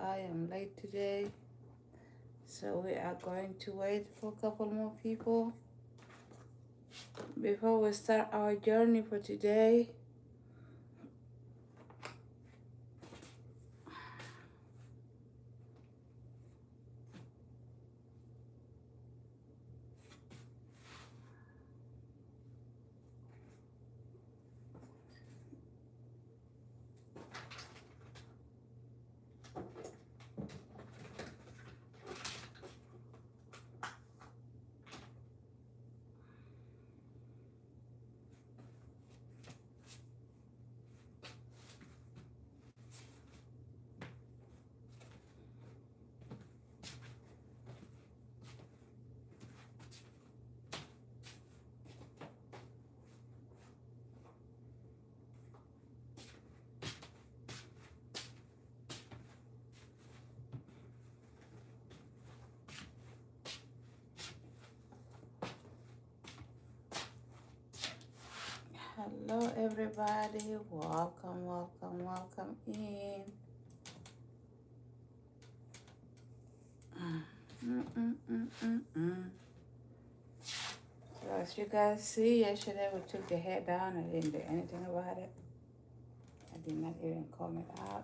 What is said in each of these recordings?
I am late today, so we are going to wait for a couple more people before we start our journey for today. Hello, everybody. Welcome, welcome, welcome in. So as you guys see, yesterday we took the hair down. I didn't do anything about it. I did not even comb it out.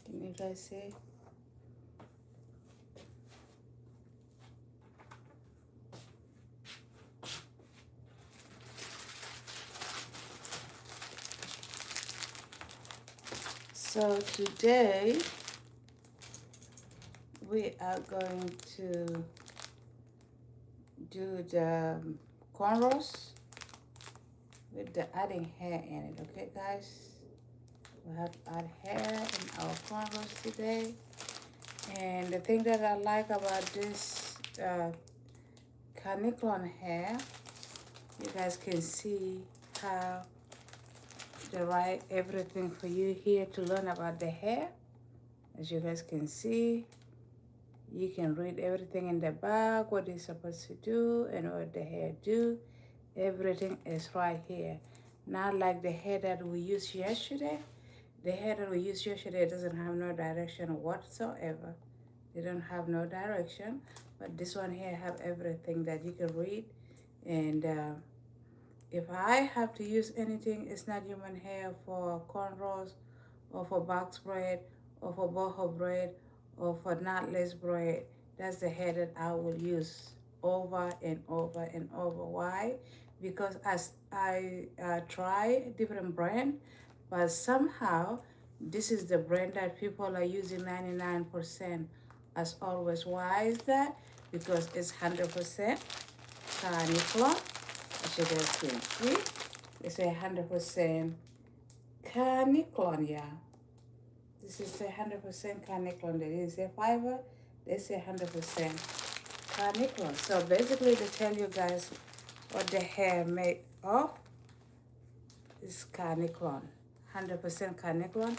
Can you guys see? So today we are going to do the cornrows with the adding hair in it. Okay, guys? We have to add hair in our cornrows today. And the thing that I like about this Caniclon hair, you guys can see how they write everything for you here to learn about the hair. As you guys can see, you can read everything in the back, what it's supposed to do and what the hair do. Everything is right here. Not like the hair that we used yesterday. The hair that we used yesterday doesn't have no direction whatsoever. They don't have no direction, but this one here have everything that you can read. And if I have to use anything, it's not human hair for cornrows or for box braid or for boho braid or for knotless braid. That's the hair that I will use over and over and over. Why? Because as I try different brand, but somehow this is the brand that people are using 99% as always. Why is that? Because it's 100% Caniclon. As you guys can see, it's 100% Caniclon, yeah. This is 100% Caniclon. That is a fiber. This is 100% Caniclon. So basically, to tell you guys what the hair made of is Caniclon. 100% Caniclon.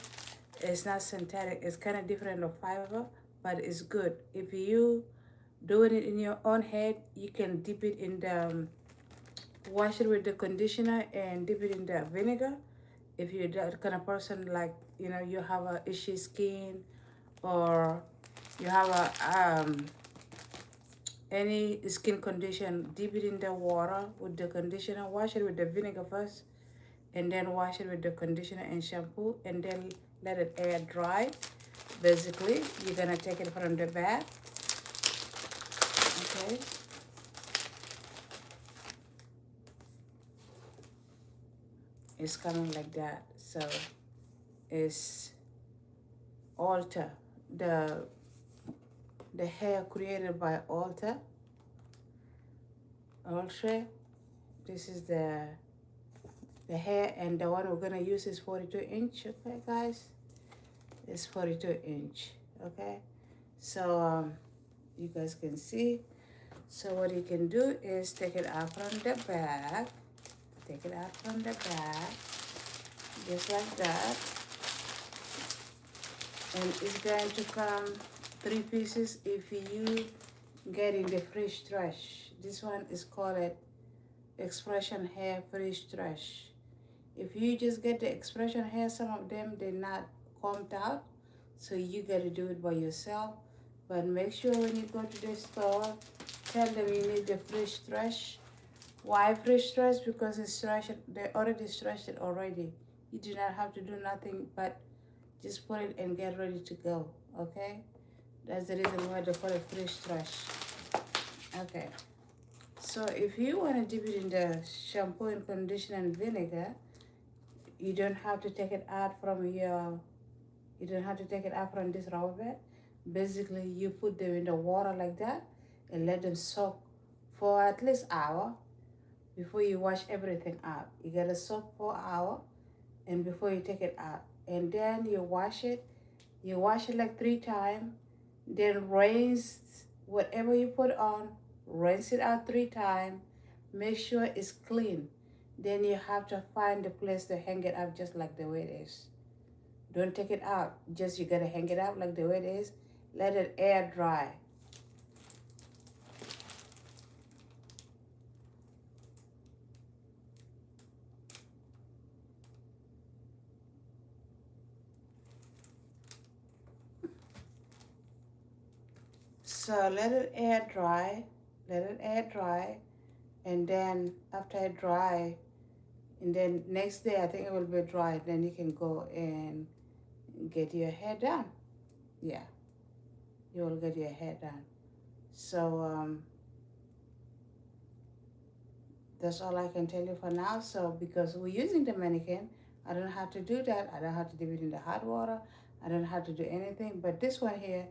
It's not synthetic. It's kind of different of fiber, but it's good. If you doing it in your own head, you can dip it in the wash it with the conditioner and dip it in the vinegar. If you're that kind of person, like, you know, you have a itchy skin or you have a any skin condition, dip it in the water with the conditioner, wash it with the vinegar first, and then wash it with the conditioner and shampoo, and then let it air dry. Basically, you're gonna take it from the bath. Okay. It's coming like that. So it's Alter, the hair created by Alter. This is the hair, and the one we're gonna use is 42 inch. Okay, guys, it's 42 inch. Okay, so you guys can see. So what you can do is take it out from the back. Take it out from the back, just like that. and it's going to come 3 pieces if you getting the free stretch. This one is called it expression hair free stretch. If you just get the expression hair, some of them they're not combed out, so you got to do it by yourself. But make sure when you go to the store, tell them you need the free stretch. Why free stretch? Because it's stretched, they already stretched it already. You do not have to do nothing but just put it and get ready to go, okay? That's the reason why they call it free stretch. Okay, so if you want to dip it in the shampoo and conditioner and vinegar, you don't have to take it out from this rubber band. Basically, you put them in the water like that and let them soak for at least hour before you wash everything out. You gotta soak for an hour and before you take it out. And then you wash it. You wash it like 3 times. Then rinse whatever you put on, rinse it out 3 times. Make sure it's clean. Then you have to find the place to hang it up just like the way it is. Don't take it out. Just you gotta hang it up like the way it is. Let it air dry. So let it air dry. Let it air dry. And then after it dry, and then next day I think it will be dry. Then you can go and get your hair done. Yeah, you will get your hair done. So that's all I can tell you for now. So because we're using the mannequin, I don't have to do that. I don't have to dip it in the hot water. I don't have to do anything. But this one here,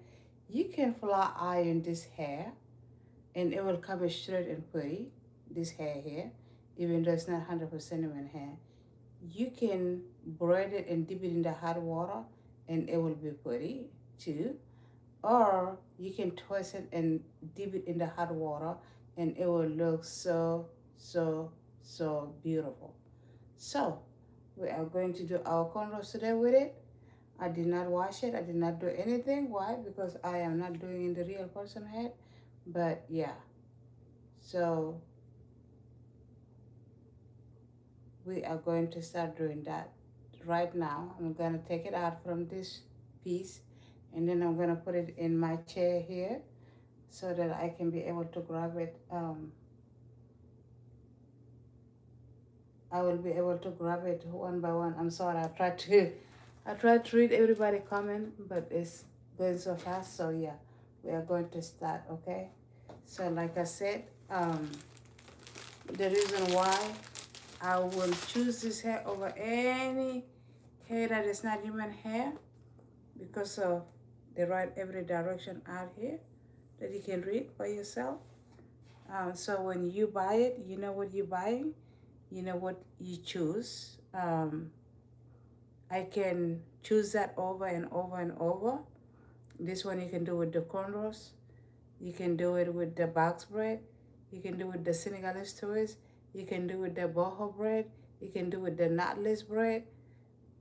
you can flat iron this hair and it will come straight and pretty. This hair here, even though it's not 100% human hair. You can braid it and dip it in the hot water and it will be pretty too. Or you can twist it and dip it in the hot water and it will look so, so, so beautiful. So we are going to do our cornrows today with it. I did not wash it. I did not do anything. Why? Because I am not doing in the real person head. But yeah. So we are going to start doing that right now. I'm going to take it out from this piece and then I'm going to put it in my chair here so that I can be able to grab it. I will be able to grab it one by one. I'm sorry, I tried to read everybody comment, but it's going so fast. So yeah, we are going to start, okay? So like I said, the reason why I will choose this hair over any hair that is not human hair because of they write every direction out here that you can read by yourself. So when you buy it, you know what you're buying, you know what you choose. I can choose that over and over and over. This one you can do with the cornrows. You can do it with the box braid. You can do it with the Senegalese twist. You can do it with the boho braid. You can do it with the knotless braid.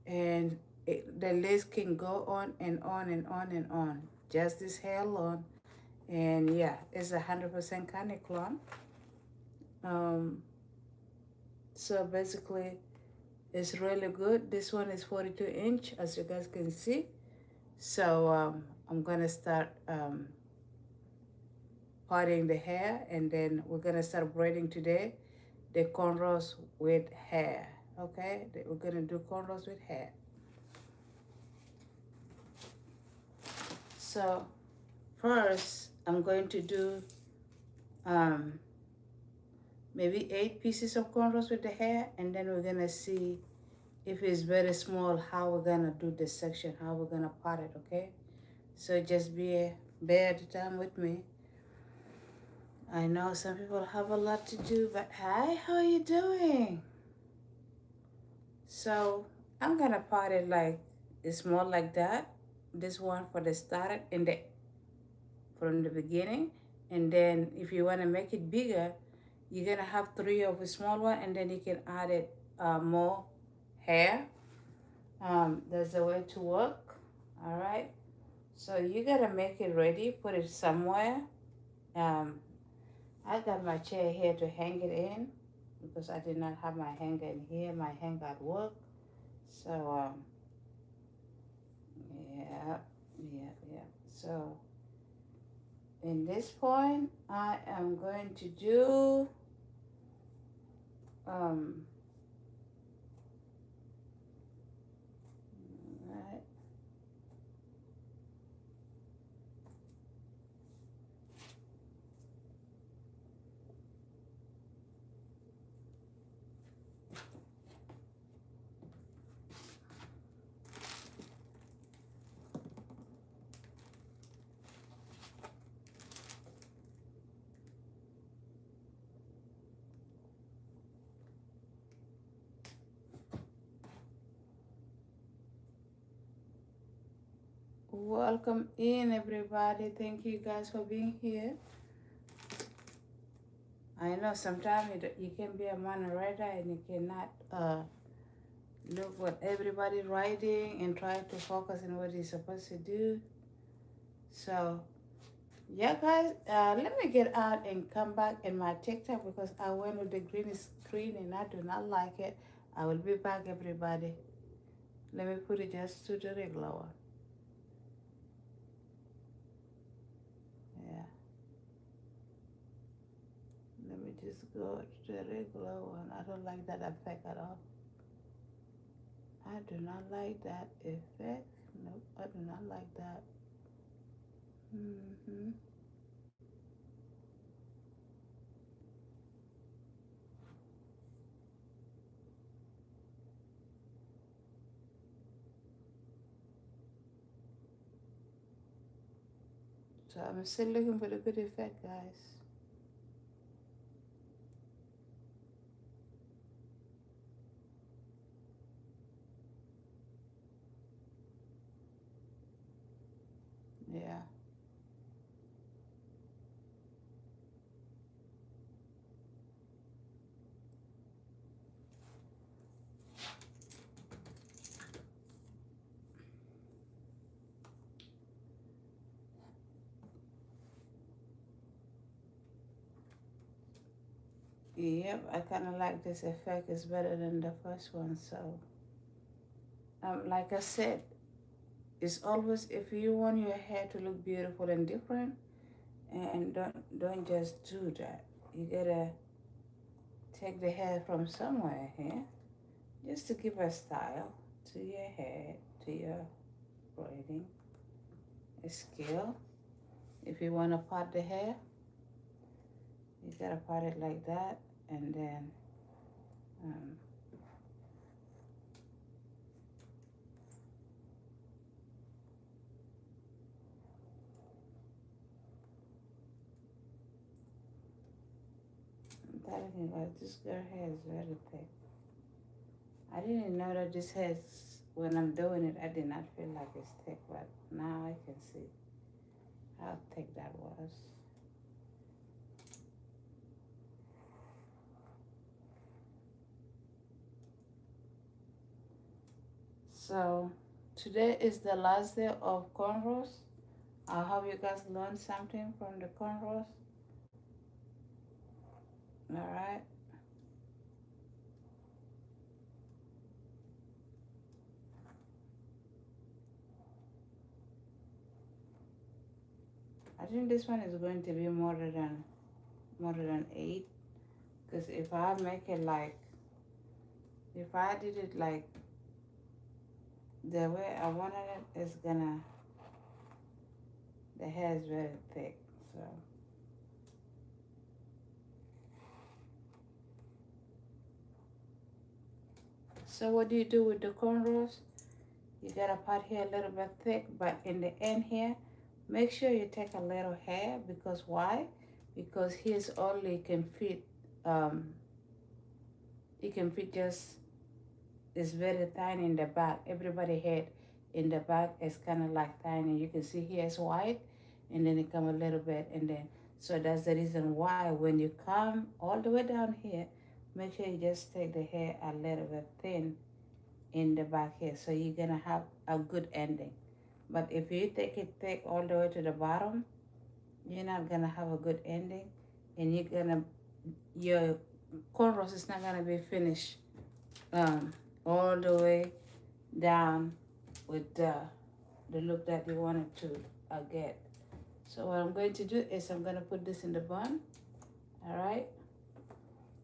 And the lace can go on and on and on and on. Just this hair alone. And yeah, it's 100% Kaneklon. So basically, it's really good. This one is 42 inch, as you guys can see. So I'm gonna start parting the hair, and then we're gonna start braiding today the cornrows with hair. Okay, we're gonna do cornrows with hair. So first, I'm going to do maybe 8 pieces of cornrows with the hair, and then we're gonna see if it's very small how we're gonna do this section, how we're gonna part it, okay? So just bear the time with me. I know some people have a lot to do, but hi, how are you doing? So I'm gonna part it like it's more like that. This one for the start in the from the beginning, and then if you wanna make it bigger, you're gonna have 3 of a small one, and then you can add it more hair. There's a way to work. All right. So you gotta make it ready. Put it somewhere. Um, I got my chair here to hang it in because I did not have my hanger in here. My hanger at work. So yeah, yeah. So in this point, I am going to do um. Right. Welcome in, everybody. Thank you guys for being here. I know sometimes you can be a moderator and you cannot look what everybody writing and try to focus on what you're supposed to do. So yeah, guys, let me get out and come back in my TikTok because I went with the green screen and I do not like it. I will be back, everybody. Let me put it just to the regular one. Yeah. Let me just go to the regular one. I don't like that effect at all. I do not like that effect. Nope, I do not like that. Mm-hmm. So I'm still looking for the good effect, guys. Yeah. Yep, I kind of like this effect. It's better than the first one. So, like I said, it's always if you want your hair to look beautiful and different, and don't just do that. You gotta take the hair from somewhere here, just to give a style to your hair, to your braiding, a skill. If you want to part the hair, you gotta part it like that, and then um, I'm telling you guys, this girl hair is very thick. I didn't know that this hair, when I'm doing it, I did not feel like it's thick, but now I can see how thick that was. So today is the last day of cornrows. I hope you guys learned something from the cornrows. All right. I think this one is going to be more than 8. Because if I make it like, if I did it like the way I wanted it, it's gonna, the hair is very thick. So what do you do with the cornrows? You got a part here a little bit thick, but in the end here, make sure you take a little hair because why? Because his only can fit, um, it can fit just, it's very tiny in the back. Everybody head in the back is kind of like tiny. You can see here it's white and then it come a little bit and then, so that's the reason why when you come all the way down here, make sure you just take the hair a little bit thin in the back here. So you're gonna have a good ending. But if you take it thick all the way to the bottom, you're not gonna have a good ending, and your cornrows is not gonna be finished um, all the way down with the look that you wanted to get. So what I'm going to do is I'm gonna put this in the bun. All right.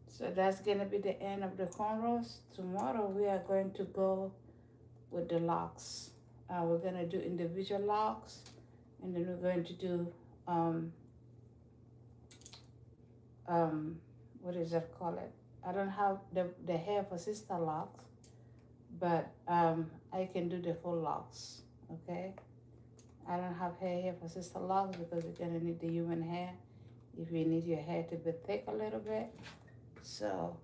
So that's gonna be the end of the cornrows. Tomorrow we are going to go with the locks. We're gonna do individual locks, and then we're going to do um, what is that called it? I don't have the hair for sister locks, but I can do the full locks. Okay. I don't have hair here for sister locks because you're gonna need the human hair if you need your hair to be thick a little bit. So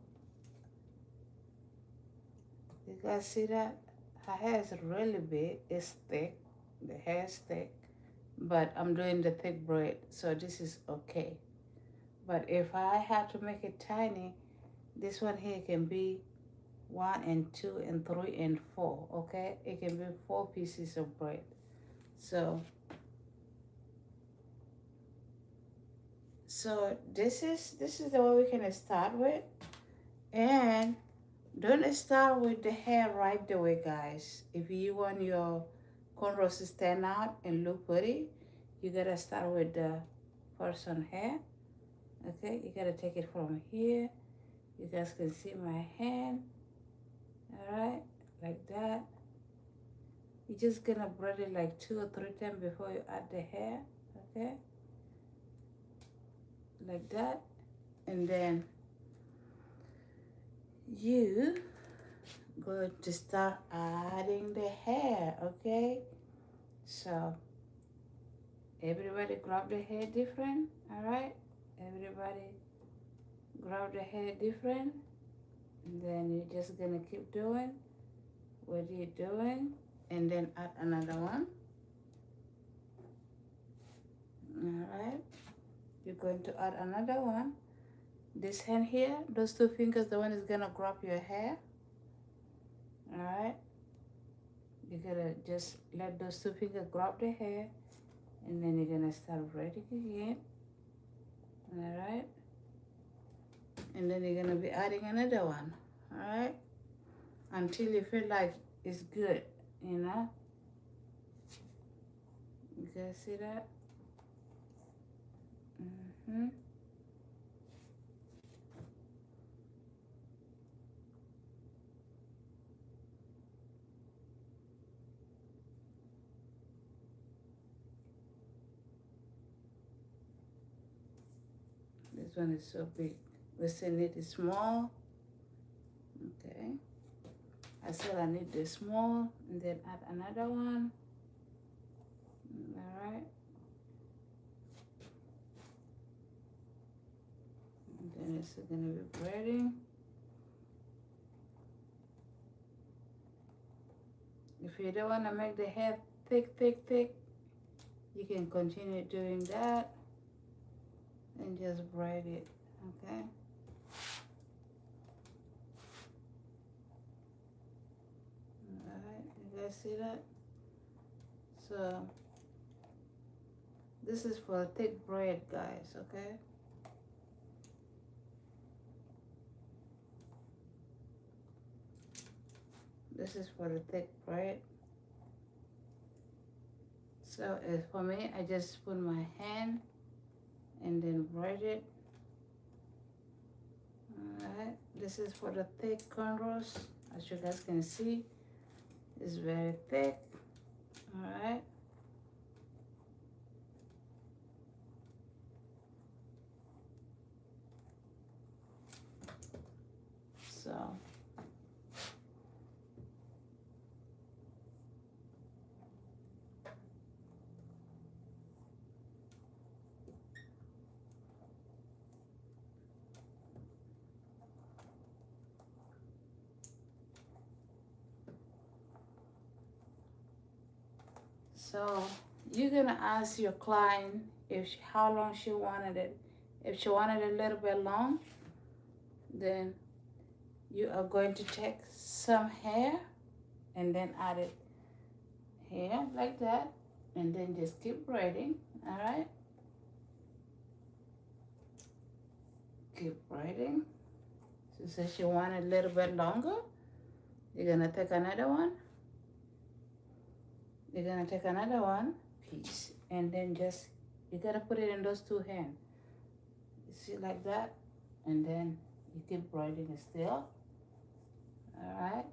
you guys see that? Her hair is really big. It's thick. The hair is thick, but I'm doing the thick braid, so this is okay. But if I have to make it tiny, this one here can be 1 and 2 and 3 and 4. Okay, it can be 4 pieces of braid. So this is the way we can start with. And don't start with the hair right away, guys. If you want your cornrows to stand out and look pretty, you gotta start with the person hair. Okay, you gotta take it from here. You guys can see my hand. All right, like that. You're just gonna braid it like 2 or 3 times before you add the hair. Okay, like that. And then you going to start adding the hair. Okay, so everybody grab the hair different. All right, everybody grab the hair different, and then you're just gonna keep doing what you're doing, and then add another one. All right, you're going to add another one. This hand here, those 2 fingers, the one is gonna grab your hair. All right, you're gonna just let those 2 fingers grab the hair, and then you're gonna start braiding again. All right, and then you're gonna be adding another one. All right, until you feel like it's good, you know. You guys see that? This one is so big. We still need it small. Okay. I said I need the small, and then add another one. All right. And then it's gonna be braiding. If you don't wanna make the hair thick, you can continue doing that and just braid it. Okay. All right. You guys see that? So this is for thick braid, guys. Okay. This is for the thick braid. So for me, I just put my hand and then braid it. Alright, this is for the thick cornrows. As you guys can see, it's very thick. Alright. So So you're gonna ask your client how long she wanted it. If she wanted it a little bit long, then you are going to take some hair and then add it here like that, and then just keep braiding. All right, keep braiding. She says she want it a little bit longer. You're gonna take another one. You're gonna take another one piece, and then just you gotta put it in those two hands. You see like that, and then you keep braiding it still. All right,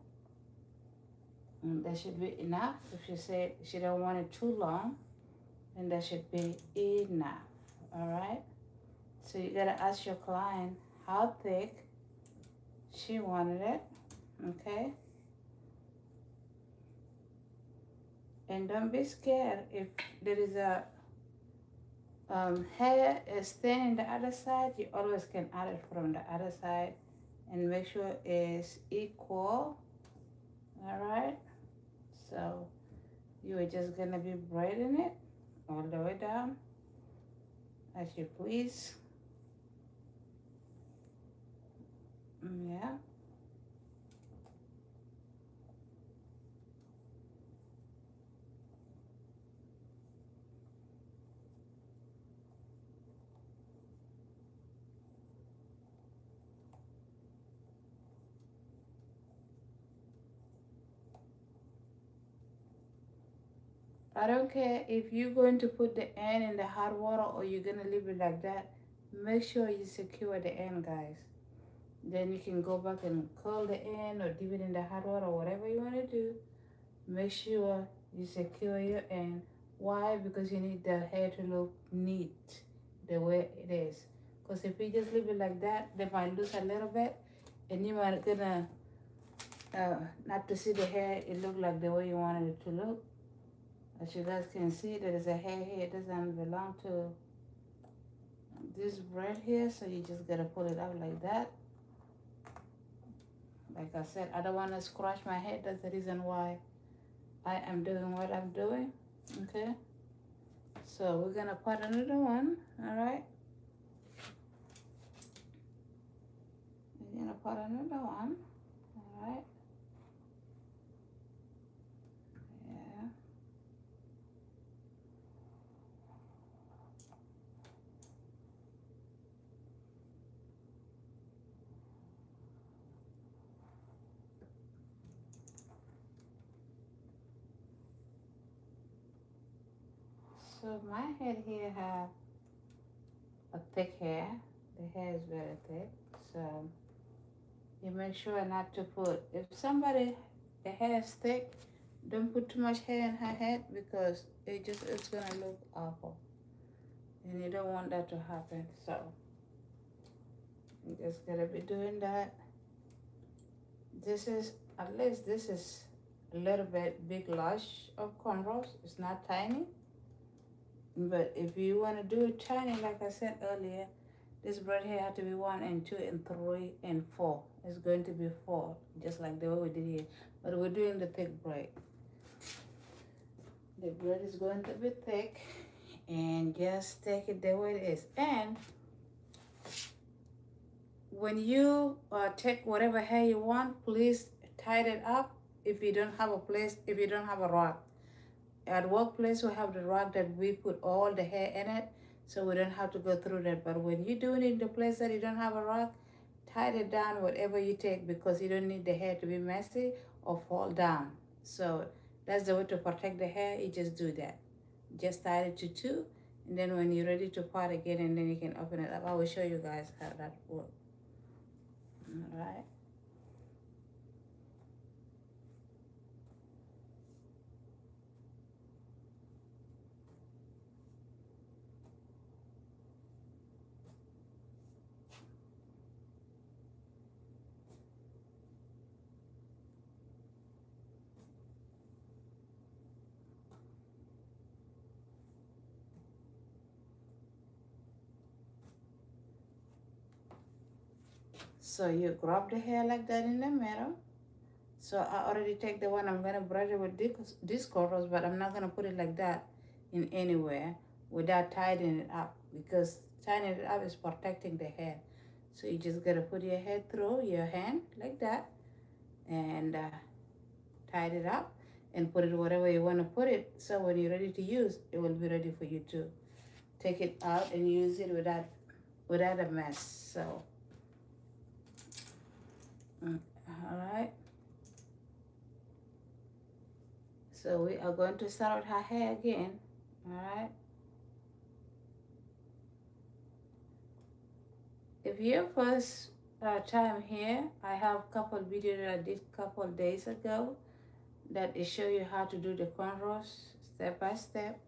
and that should be enough. If she said she don't want it too long, then that should be enough. All right. So you gotta ask your client how thick she wanted it. Okay. And don't be scared if there is a hair is thin in the other side. You always can add it from the other side, and make sure it's equal. All right. So you are just gonna be braiding it all the way down as you please. Yeah. I don't care if you're going to put the end in the hot water or you're gonna leave it like that. Make sure you secure the end, guys. Then you can go back and curl the end or dip it in the hot water or whatever you want to do. Make sure you secure your end. Why? Because you need the hair to look neat the way it is. Because if you just leave it like that, they might lose a little bit, and you might gonna not to see the hair. It look like the way you wanted it to look. As you guys can see, there is a hair here. It doesn't belong to this braid here, so you just gotta pull it out like that. Like I said, I don't want to scratch my head. That's the reason why I am doing what I'm doing. Okay, so we're gonna put another one. All right, we're gonna put another one. All right, yeah. So my head here have a thick hair. The hair is very thick, so you make sure not to put. If somebody the hair is thick, don't put too much hair in her head because it's gonna look awful, and you don't want that to happen. So you just gotta be doing that. This is at least this is a little bit big lush of cornrows. It's not tiny, but if you want to do it tiny, like I said earlier, this braid here have to be 1 and 2 and 3 and 4. It's going to be 4, just like the way we did here. But we're doing the thick braid. The braid is going to be thick, and just take it the way it is. And when you take whatever hair you want, please tie it up. If you don't have a place, if you don't have a rug, at workplace we have the rug that we put all the hair in it, so we don't have to go through that. But when you're doing it in the place that you don't have a rug, tie it down whatever you take, because you don't need the hair to be messy or fall down. So that's the way to protect the hair. You just do that. Just tie it to 2, and then when you're ready to part again, and then you can open it up. I will show you guys how that works. All right. So you grab the hair like that in the middle. So I already take the one I'm gonna braid it with this cornrows, but I'm not gonna put it like that in anywhere without tying it up, because tying it up is protecting the hair. So you just gotta put your hair through your hand like that, and tie it up. and put it wherever you want to put it. So when you're ready to use, it will be ready for you to take it out and use it without a mess. So, all right. So we are going to start with her hair again. All right. If you're first time here, I have a couple videos that I did a couple days ago that it show you how to do the cornrows step by step.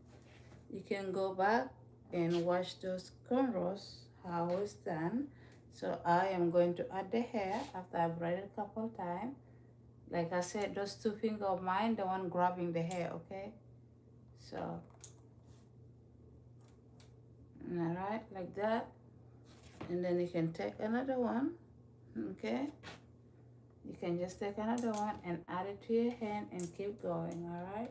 You can go back and watch those cornrows, how it's done. So I am going to add the hair after I've braided a couple times. Like I said, those two fingers of mine, the one grabbing the hair, okay? So, all right, like that. And then you can take another one, okay? You can just take another one and add it to your hand and keep going, all right?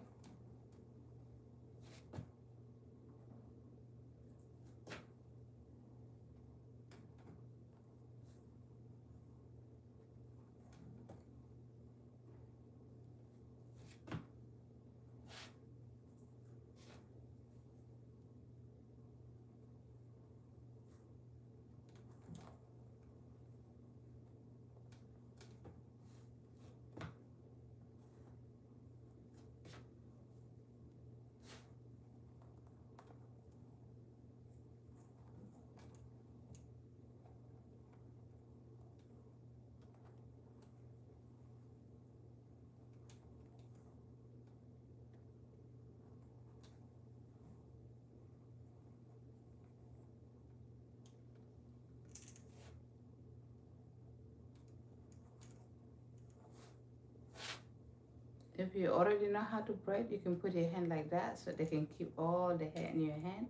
If you already know how to braid, you can put your hand like that so they can keep all the hair in your hand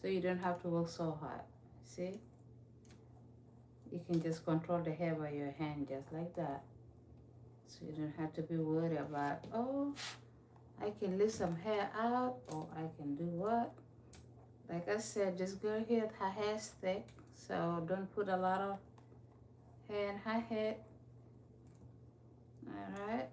so you don't have to work so hard. See? You can just control the hair by your hand just like that. So you don't have to be worried about, oh, I can lift some hair out or I can do what. Like I said, this girl here, her hair's thick, so don't put a lot of hair in her head. All right.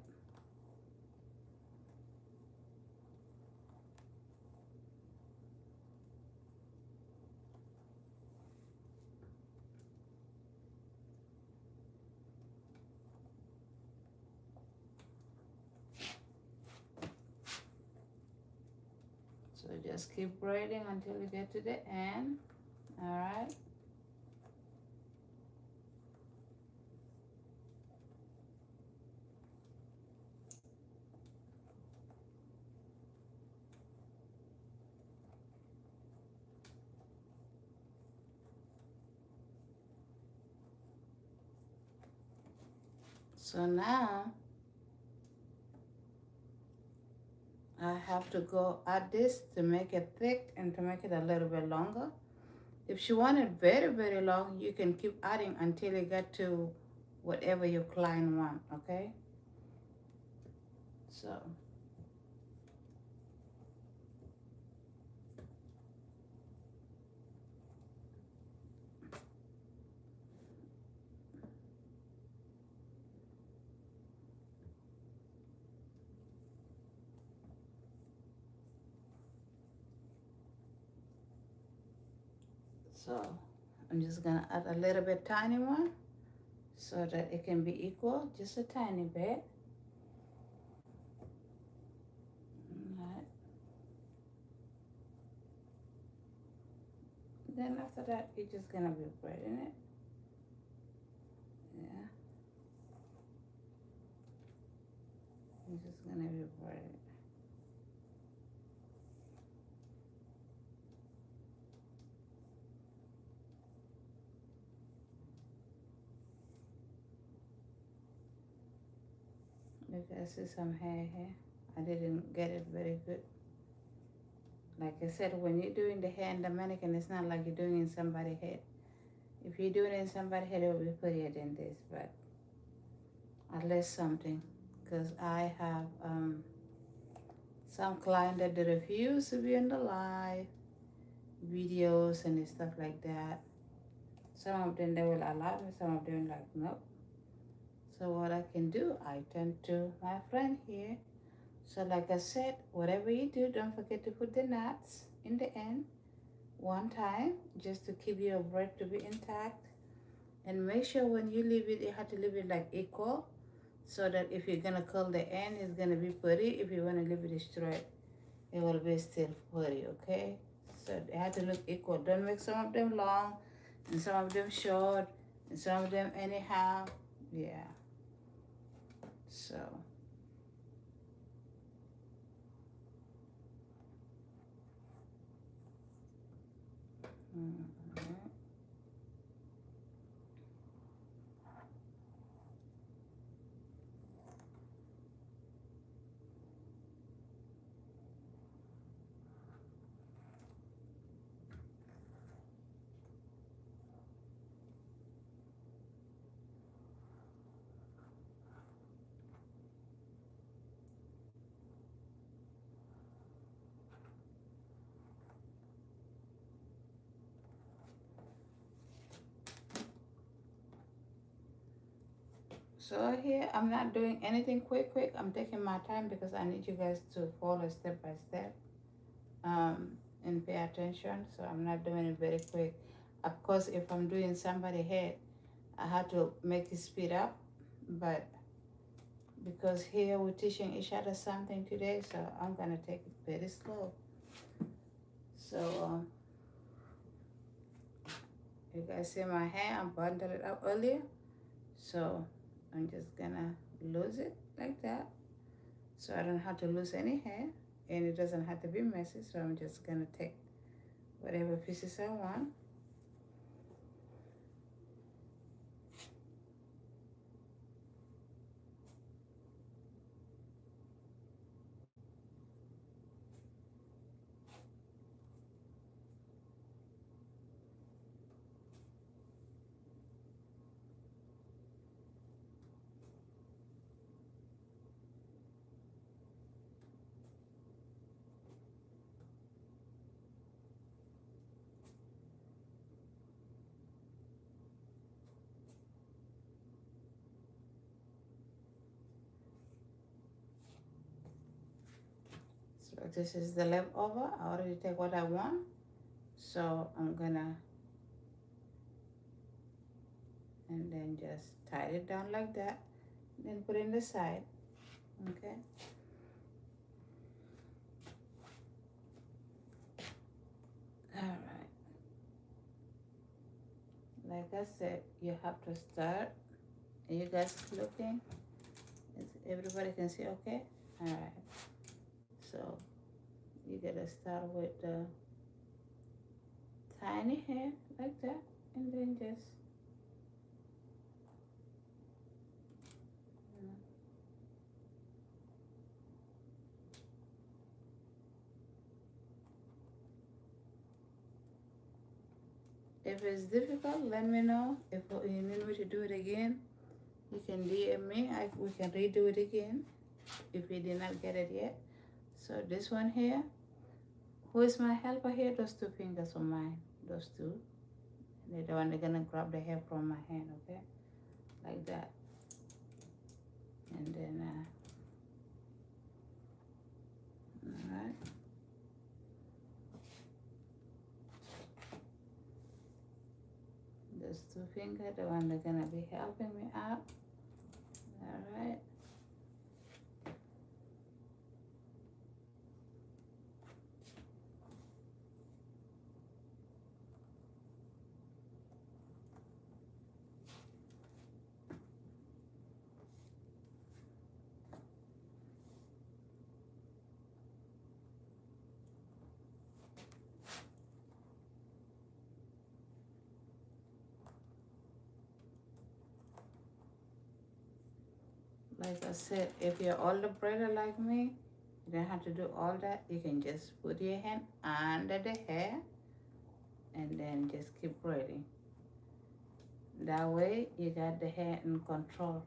So just keep braiding until you get to the end. All right. So now I have to go add this to make it thick and to make it a little bit longer. If you want it very, very long, you can keep adding until you get to whatever your client want, okay? So, so I'm just gonna add a little bit tiny one so that it can be equal, just a tiny bit. All right. Then after that, you're just gonna be braiding it. Yeah. You're just gonna be braiding it. You can see some hair here. I didn't get it very good. Like I said, when you're doing the hair in the mannequin, it's not like you're doing in somebody's head. If you're doing it in somebody's head, it will be prettier than this, but at least something. Because I have some client that they refuse to be in the live videos and stuff like that. Some of them they will allow me, some of them like nope. So what I can do, I turn to my friend here So like I said, whatever you do, don't forget to put the knots in the end one time just to keep your braid to be intact. And make sure when you leave it, you have to leave it like equal, so that if you're gonna curl the end, it's gonna be pretty. If you wanna leave it straight, it will be still pretty, okay? So they have to look equal. Don't make some of them long and some of them short and some of them anyhow. Yeah, so. Mhm. So here, I'm not doing anything quick. I'm taking my time because I need you guys to follow step by step, and pay attention. So I'm not doing it very quick. Of course, if I'm doing somebody head, I have to make it speed up. But because here we're teaching each other something today, so I'm gonna take it very slow. So you guys see my hair, I bundled it up earlier. So I'm just gonna lose it like that. So I don't have to lose any hair and it doesn't have to be messy. So I'm just gonna take whatever pieces I want. So this is the leftover. I already take what I want. So I'm gonna, and then just tie it down like that. Then put it in the side, okay? All right. Like I said, you have to start. Are you guys looking? Is everybody can see okay? All right. So you gotta start with the tiny hair like that, and then just, you know, if it's difficult, let me know. If you need me to do it again, you can DM me. We can redo it again if you did not get it yet. So this one here, who is my helper here? Those two fingers of mine, those two. They're the one they're gonna grab the hair from my hand, okay? Like that. And then, all right. Those two fingers, the one they're gonna be helping me out. All right. Like I said, if you're older braider like me, you don't have to do all that. You can just put your hand under the hair and then just keep braiding. That way you got the hair in control.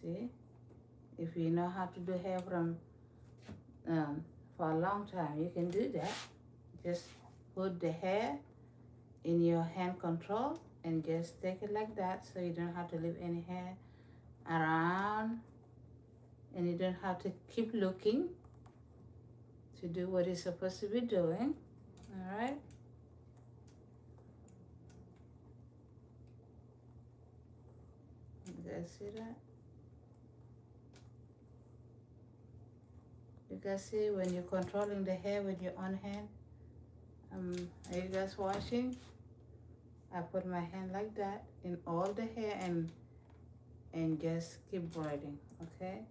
See? If you know how to do hair from for a long time, you can do that. Just put the hair in your hand control and just take it like that so you don't have to leave any hair around and you don't have to keep looking to do what you're supposed to be doing. All right. You guys see that? You guys see when you're controlling the hair with your own hand? Are you guys watching? I put my hand like that in all the hair and just keep braiding, okay?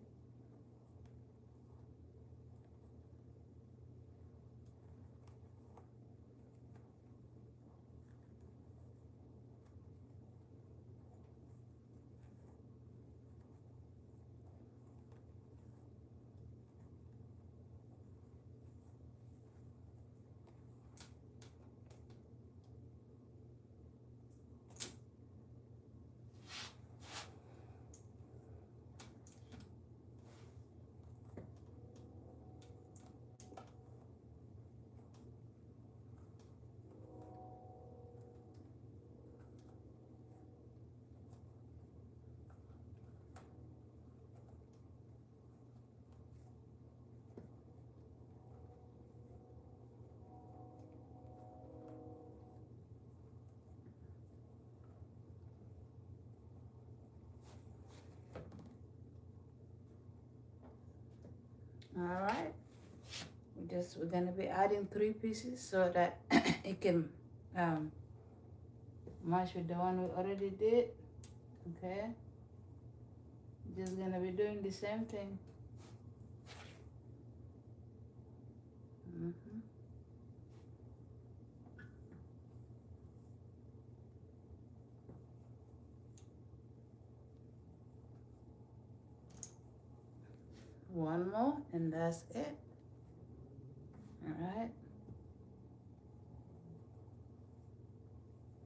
All right. We're gonna be adding 3 pieces so that it can match with the one we already did. Okay. Just gonna be doing the same thing. Mm-hmm. One more, and that's it. All right.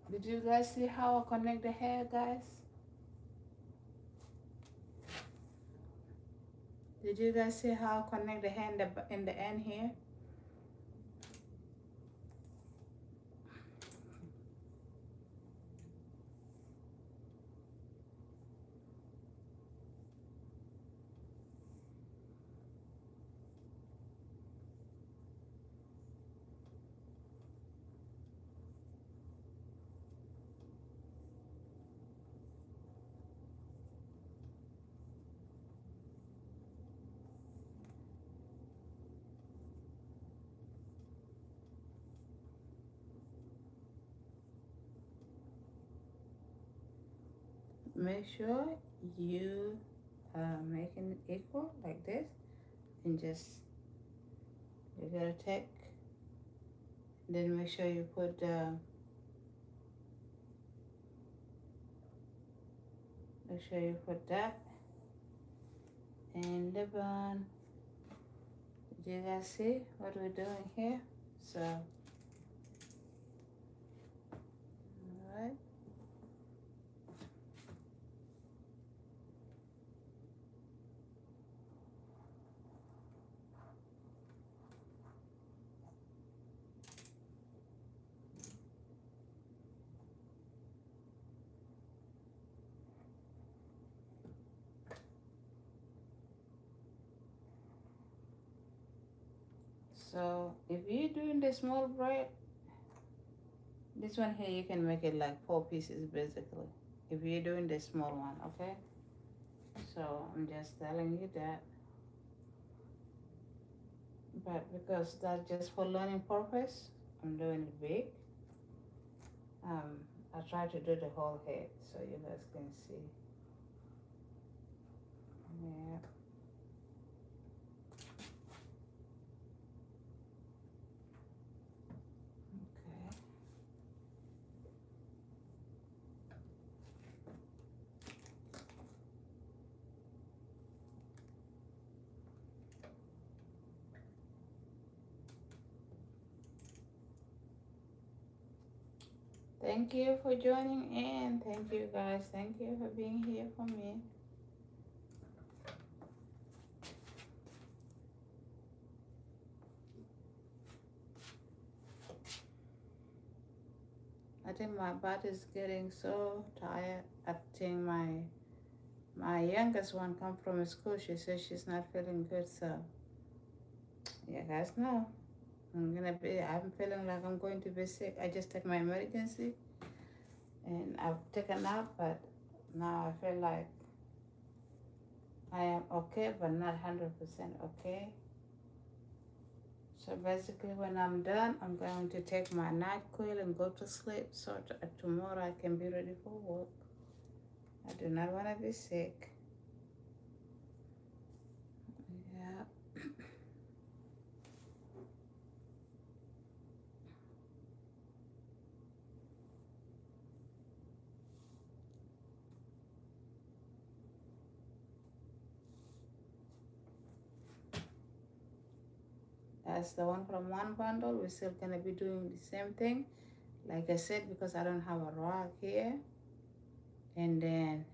Did you guys see how I connect the hair, guys? Did you guys see how I connect the hair in the end here? Make sure you making it equal like this, and just you gotta take. Then make sure you put make sure you put that in the bun. Did you guys see what we're doing here? So, all right. So if you're doing the small braid, this one here you can make it like 4 pieces basically. If you're doing the small one, okay? So I'm just telling you that. But because that's just for learning purpose, I'm doing it big. I try to do the whole head so you guys can see. Yeah. Okay. Thank you for joining in. Thank you guys. Thank you for being here for me. I think my butt is getting so tired. I think my My youngest one come from school. She says she's not feeling good, so you guys know. I'm feeling like I'm going to be sick. I just took my emergency and I've taken a nap, but now I feel like I am okay, but not 100% okay. So basically, when I'm done, I'm going to take my night coil and go to sleep so tomorrow I can be ready for work. I do not want to be sick. Yeah. That's the one from one bundle. We're still going to be doing the same thing. Like I said, because I don't have a rug here. And then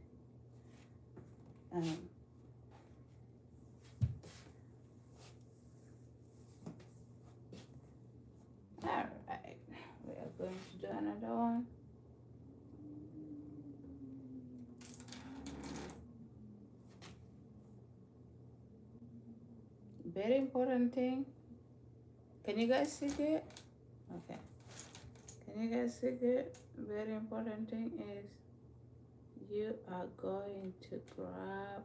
um, all right, we are going to do another one. Very important thing. Can you guys see it? Okay. Can you guys see it? Very important thing is you are going to grab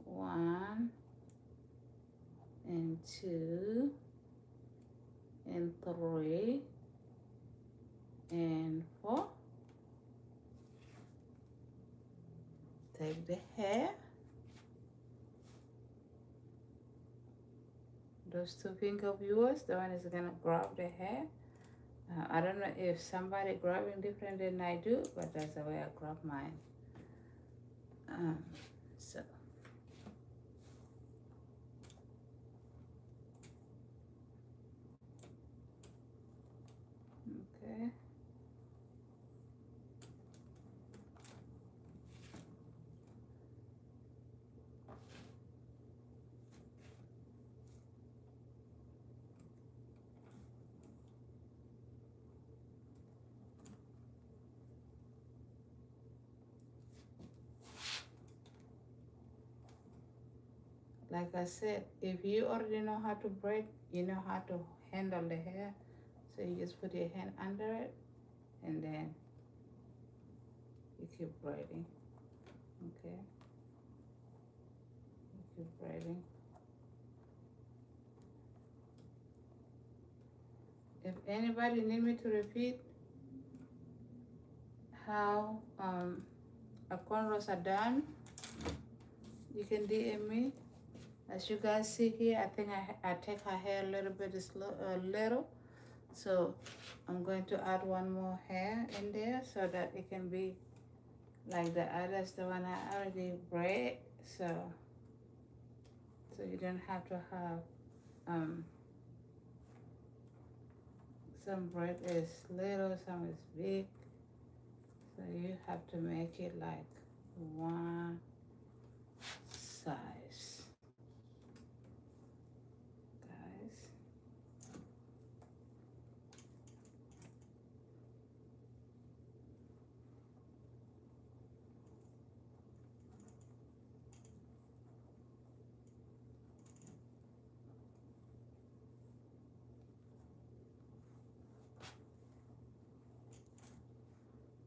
1 and 2 and 3 and 4. Take the hair. Those 2 finger viewers, the one is gonna grab the hair. I don't know if somebody grabbing different than I do, but that's the way I grab mine. So okay. Like I said, if you already know how to braid, you know how to handle the hair. So you just put your hand under it and then you keep braiding. Okay? You keep braiding. If anybody need me to repeat how a cornrows are done, you can DM me. As you guys see here, I think I take her hair a little bit little. So I'm going to add one more hair in there so that it can be like the others, the one I already braid. So you don't have to have some braid is little, some is big. So you have to make it like one size, guys.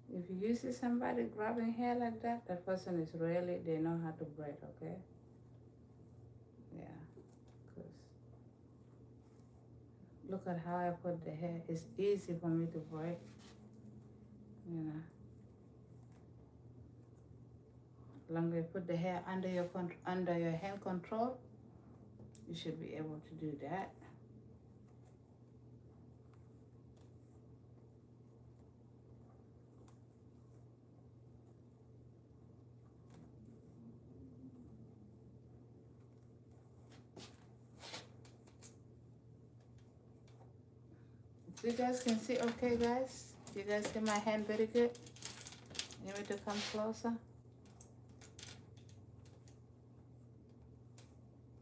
If you see somebody grabbing hair like that, that person is really, they know how to braid, okay? Yeah, because look at how I put the hair. It's easy for me to braid, you know. As long as you put the hair under your hand control, you should be able to do that. You guys can see okay, guys? You guys see my hand very good? You need to come closer.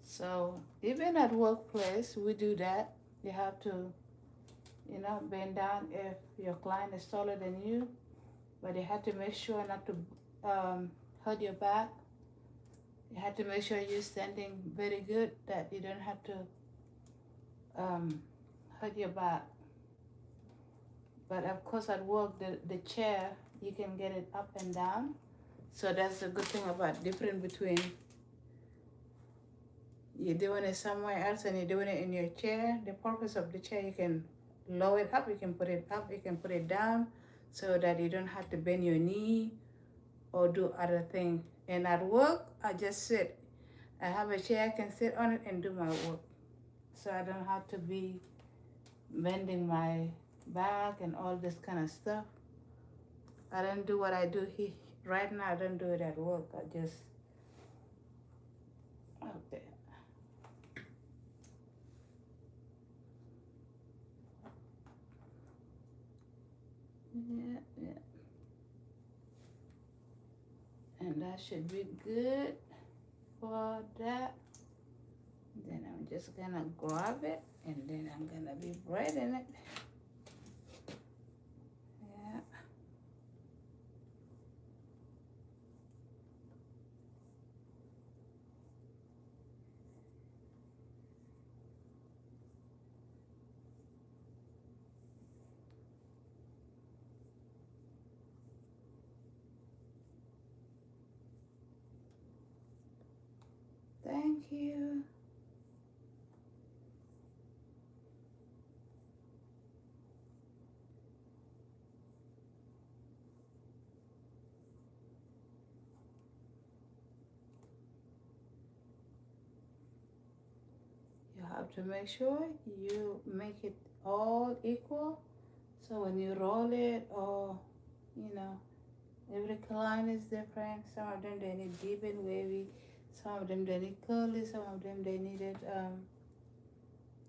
So even at workplace, we do that. You have to, you know, bend down if your client is taller than you, but you have to make sure not to hurt your back, you have to make sure you're standing very good, that you don't have to hurt your back. But of course at work, the chair, you can get it up and down. So that's the good thing about different between you're doing it somewhere else and you're doing it in your chair. The purpose of the chair, you can lower it up, you can put it up, you can put it down, so that you don't have to bend your knee or do other things. And at work, I just sit. I have a chair, I can sit on it and do my work. So I don't have to be bending my back and all this kind of stuff. I don't do what I do here. Right now, I don't do it at work. I just, okay. Yeah. And that should be good for that. Then I'm just gonna grab it and then I'm gonna be braiding it. Yeah. Thank you. You have to make sure you make it all equal. So when you roll it, or every client is different. Some of them they need deep and wavy. Some of them they need curly. Some of them they need it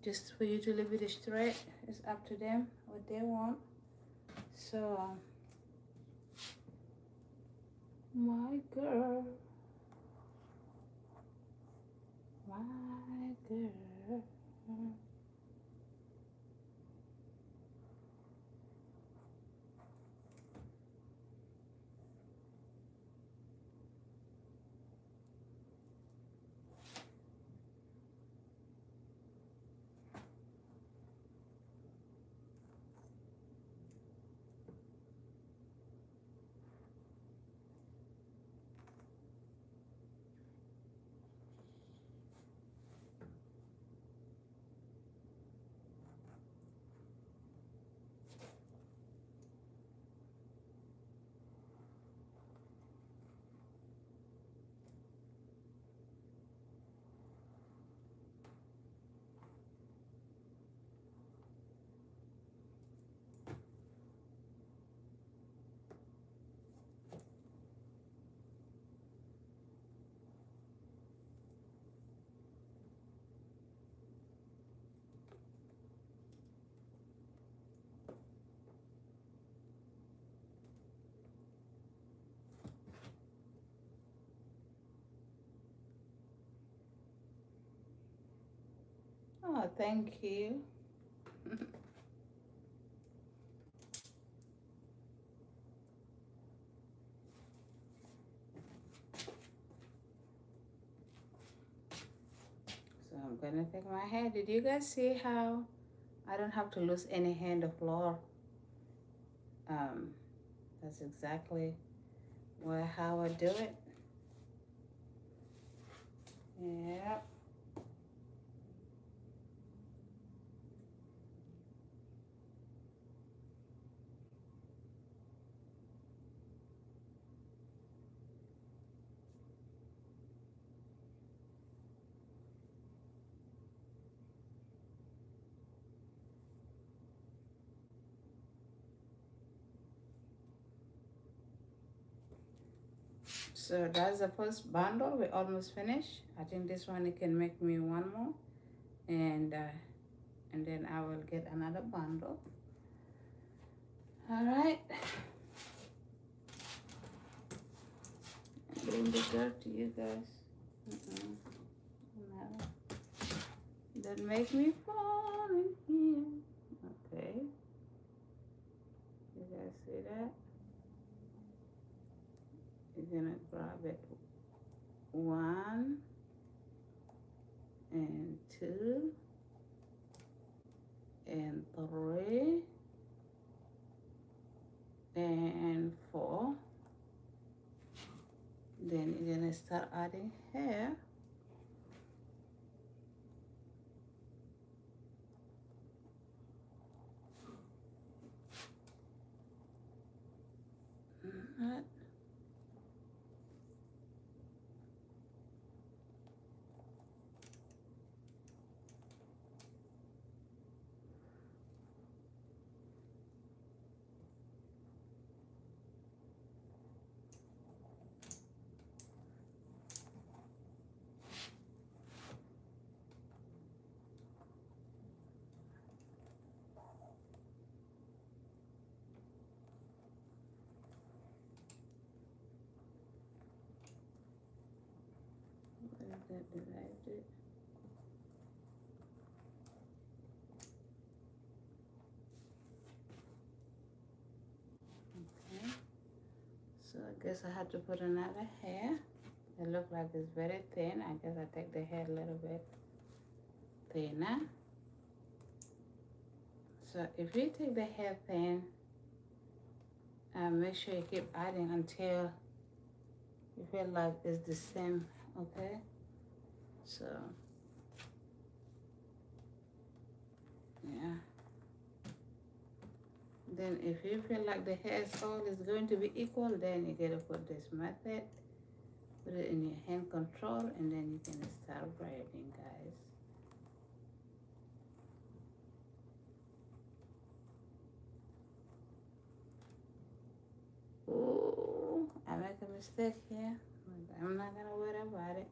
just for you to leave it straight. It's up to them what they want. So my girl, my girl. Oh, thank you. So I'm gonna take my hair. Did you guys see how I don't have to lose any hair on the floor? That's exactly how I do it. Yep. So that's the first bundle. We almost finished. I think this one it can make me one more, and then I will get another bundle. All right. Bring the dirt to you guys. No. Don't make me fall in here. Okay. You guys see that? You You're gonna grab it 1 and 2 and 3 and 4. Then you're gonna start adding hair. Alright. That divided. Okay. So I guess I have to put another hair. It looks like it's very thin. I guess I take the hair a little bit thinner. So if you take the hair thin, make sure you keep adding until you feel like it's the same, okay? So, yeah. Then if you feel like the hair all is going to be equal, then you gotta put this method, put it in your hand control, and then you can start braiding, guys. Ooh, I make a mistake here, but I'm not gonna worry about it.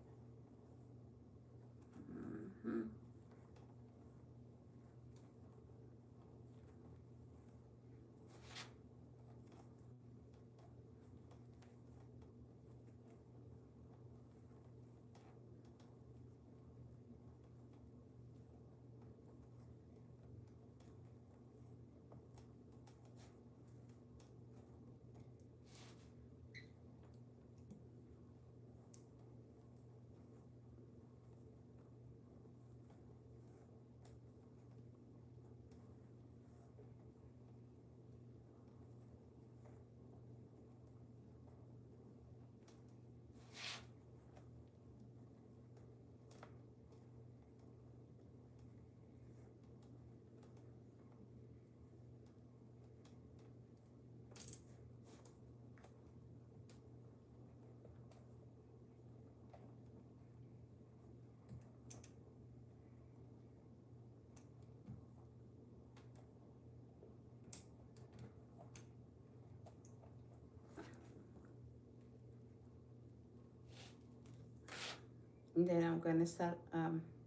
And then I'm gonna start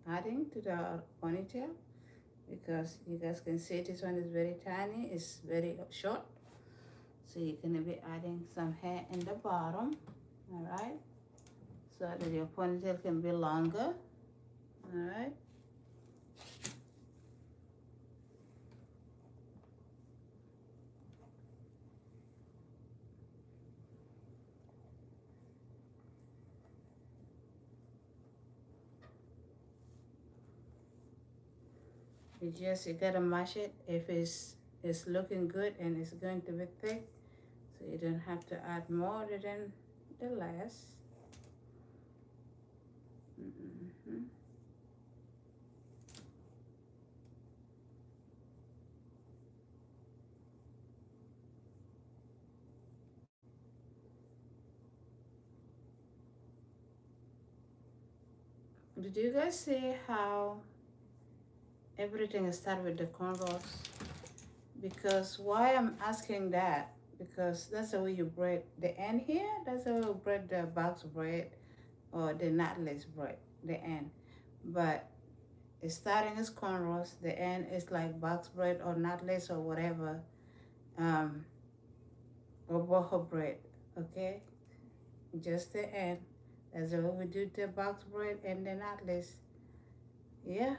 adding to the ponytail, because you guys can see this one is very tiny, it's very short. So you're gonna be adding some hair in the bottom, all right? So that your ponytail can be longer, all right? You gotta mash it if it's looking good and it's going to be thick, so you don't have to add more than the less. Did you guys see how everything starts with the cornrows? Because why I'm asking that, because that's the way you braid the end here, that's the way you braid the box braid or the knotless braid, the end. But it's starting as cornrows, the end is like box braid or knotless or whatever, or boho braid, okay? Just the end. That's the way we do the box braid and the knotless. Yeah,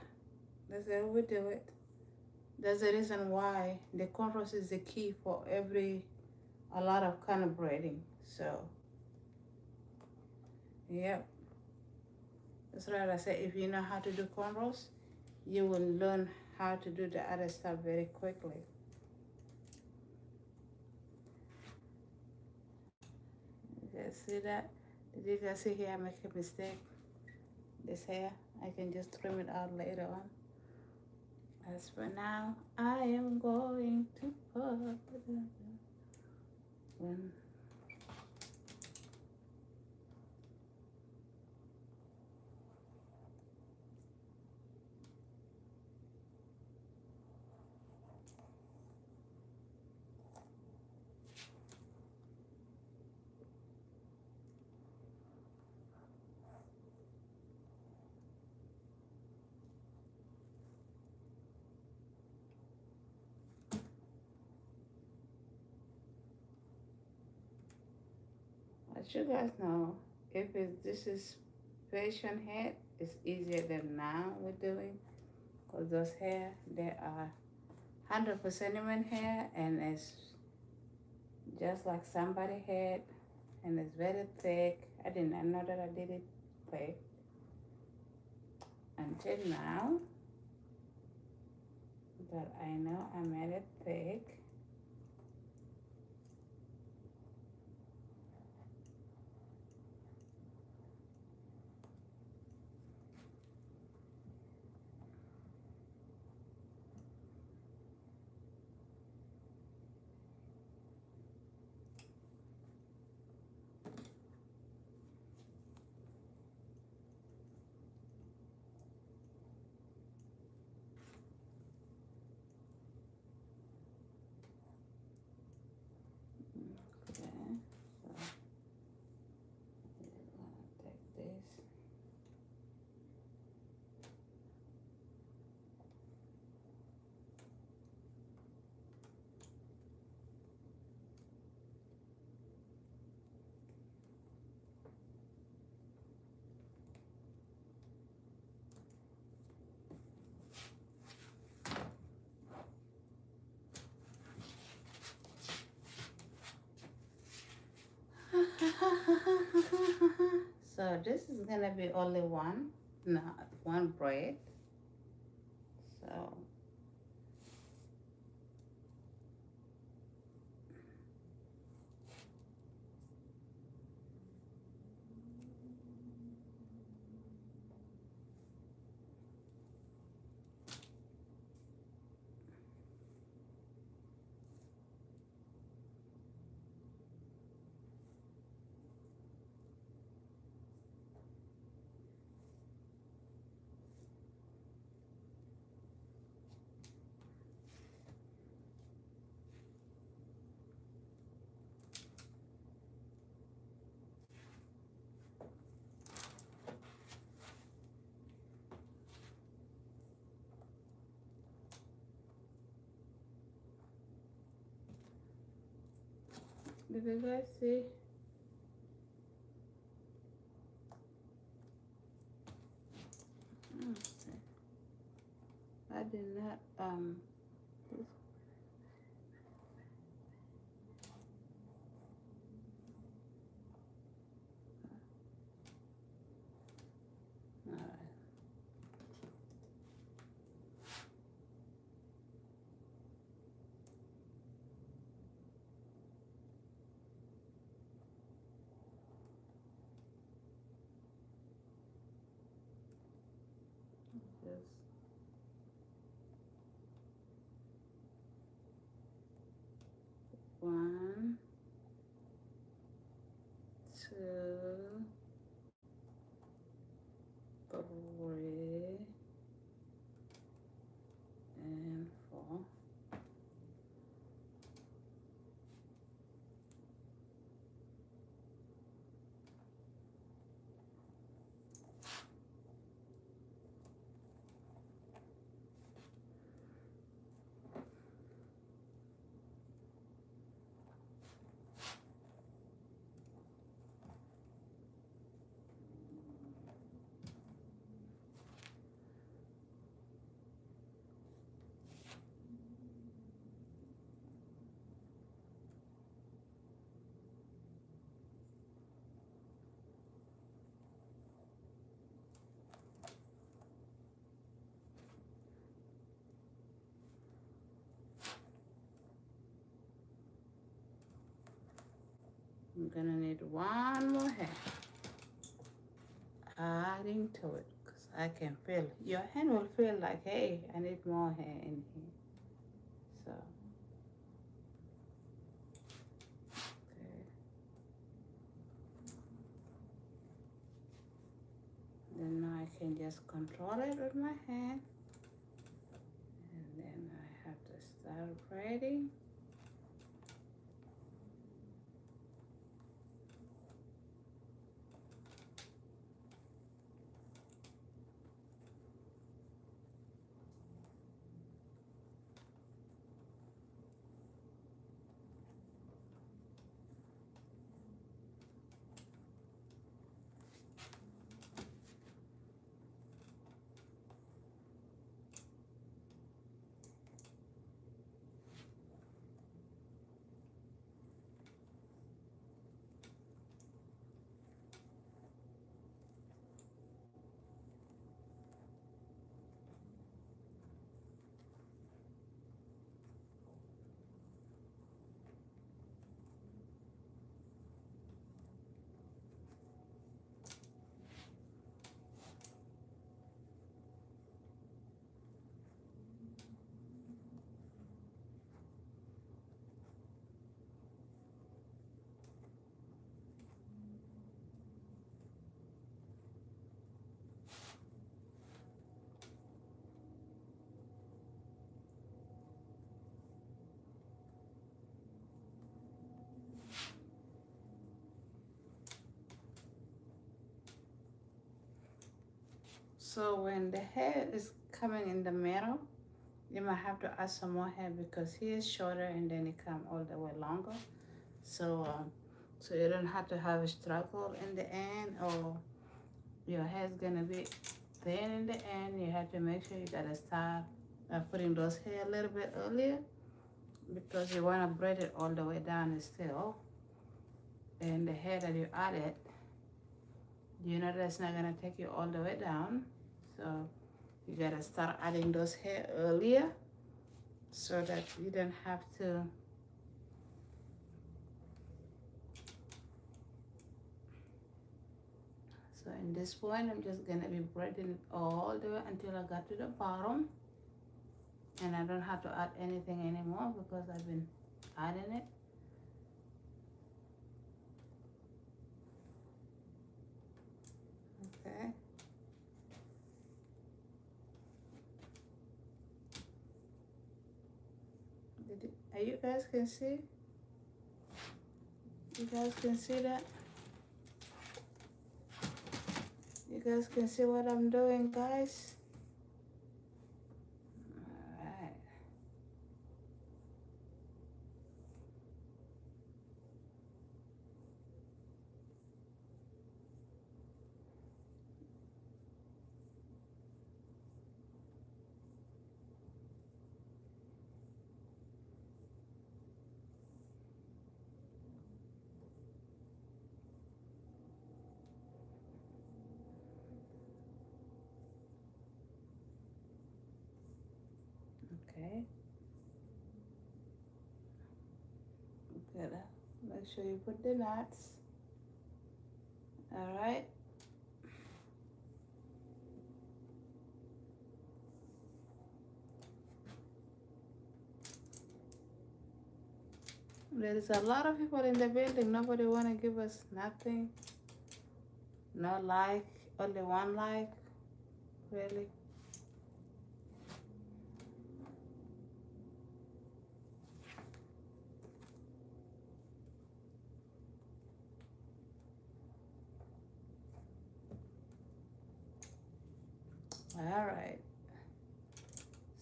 that's the way we do it. That's the reason why the cornrows is the key for a lot of kind of braiding. So Yep. That's right. I said if you know how to do cornrows, you will learn how to do the other stuff very quickly. You guys see that? Did you guys see here I make a mistake? This hair, I can just trim it out later on. As for now, I am going to put one. As you guys know, if this is patient hair, it's easier than now we're doing, because those hair, they are 100% human hair, and it's just like somebody hair, and it's very thick. I did not know that I did it thick until now, but I know I made it thick. Okay, so we're gonna take this. So this is gonna be only one, not one braid. So did you guys see? Okay. I did not all right. Just one, two, three, and four. I'm gonna need one more hair adding to it because I can feel your hand will feel like, hey, I need more hair in here. So okay. Then now I can just control it with my hand, and then I have to start braiding. So when the hair is coming in the middle, you might have to add some more hair because he is shorter and then it come all the way longer. So you don't have to have a struggle in the end, or your hair is gonna be thin in the end. You have to make sure you gotta start putting those hair a little bit earlier because you wanna braid it all the way down still. And the hair that you added, you know that's not gonna take you all the way down. So you gotta start adding those hair earlier so that you don't have to so in this point I'm just gonna be braiding it all the way until I got to the bottom, and I don't have to add anything anymore because I've been adding it. Okay. You guys can see? You guys can see that? You guys can see what I'm doing, guys? Alright. Okay. Good. Make sure you put the knots. Alright. There is a lot of people in the building. Nobody want to give us nothing. No like. Only one like. Really? Alright.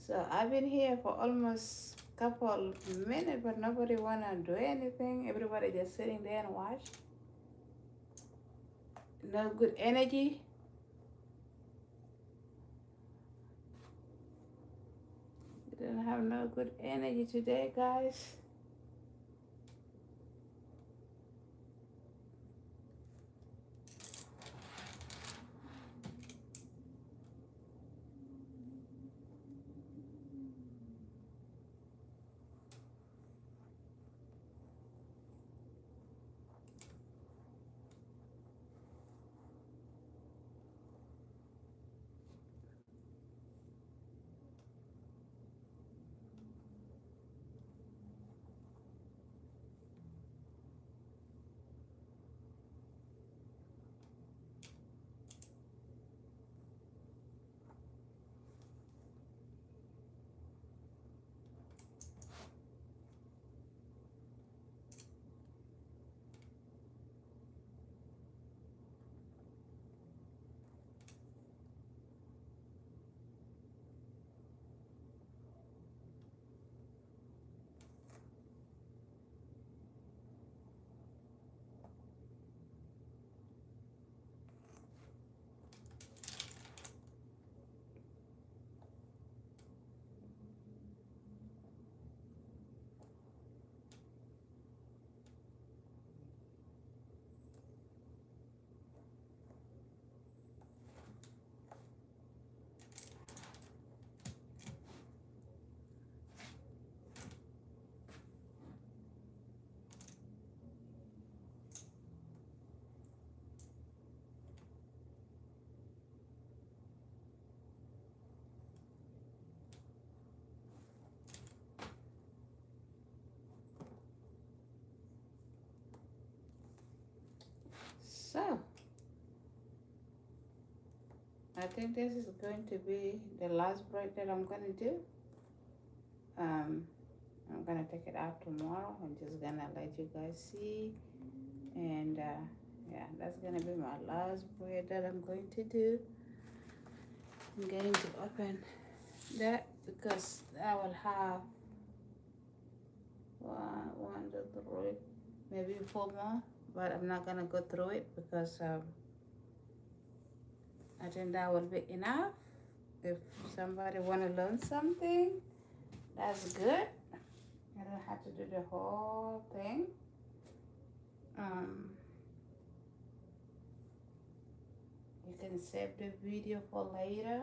So I've been here for almost a couple minutes, but nobody want to do anything. Everybody just sitting there and watch. No good energy. We don't have no good energy today, guys. I think this is going to be the last braid that I'm gonna do. I'm gonna take it out tomorrow. I'm just gonna let you guys see, and yeah, that's gonna be my last braid that I'm going to do. I'm going to open that because I will have one, two, three, maybe 4 more, but I'm not gonna go through it because I think that will be enough. If somebody wanna learn something, that's good. I don't have to do the whole thing. You can save the video for later.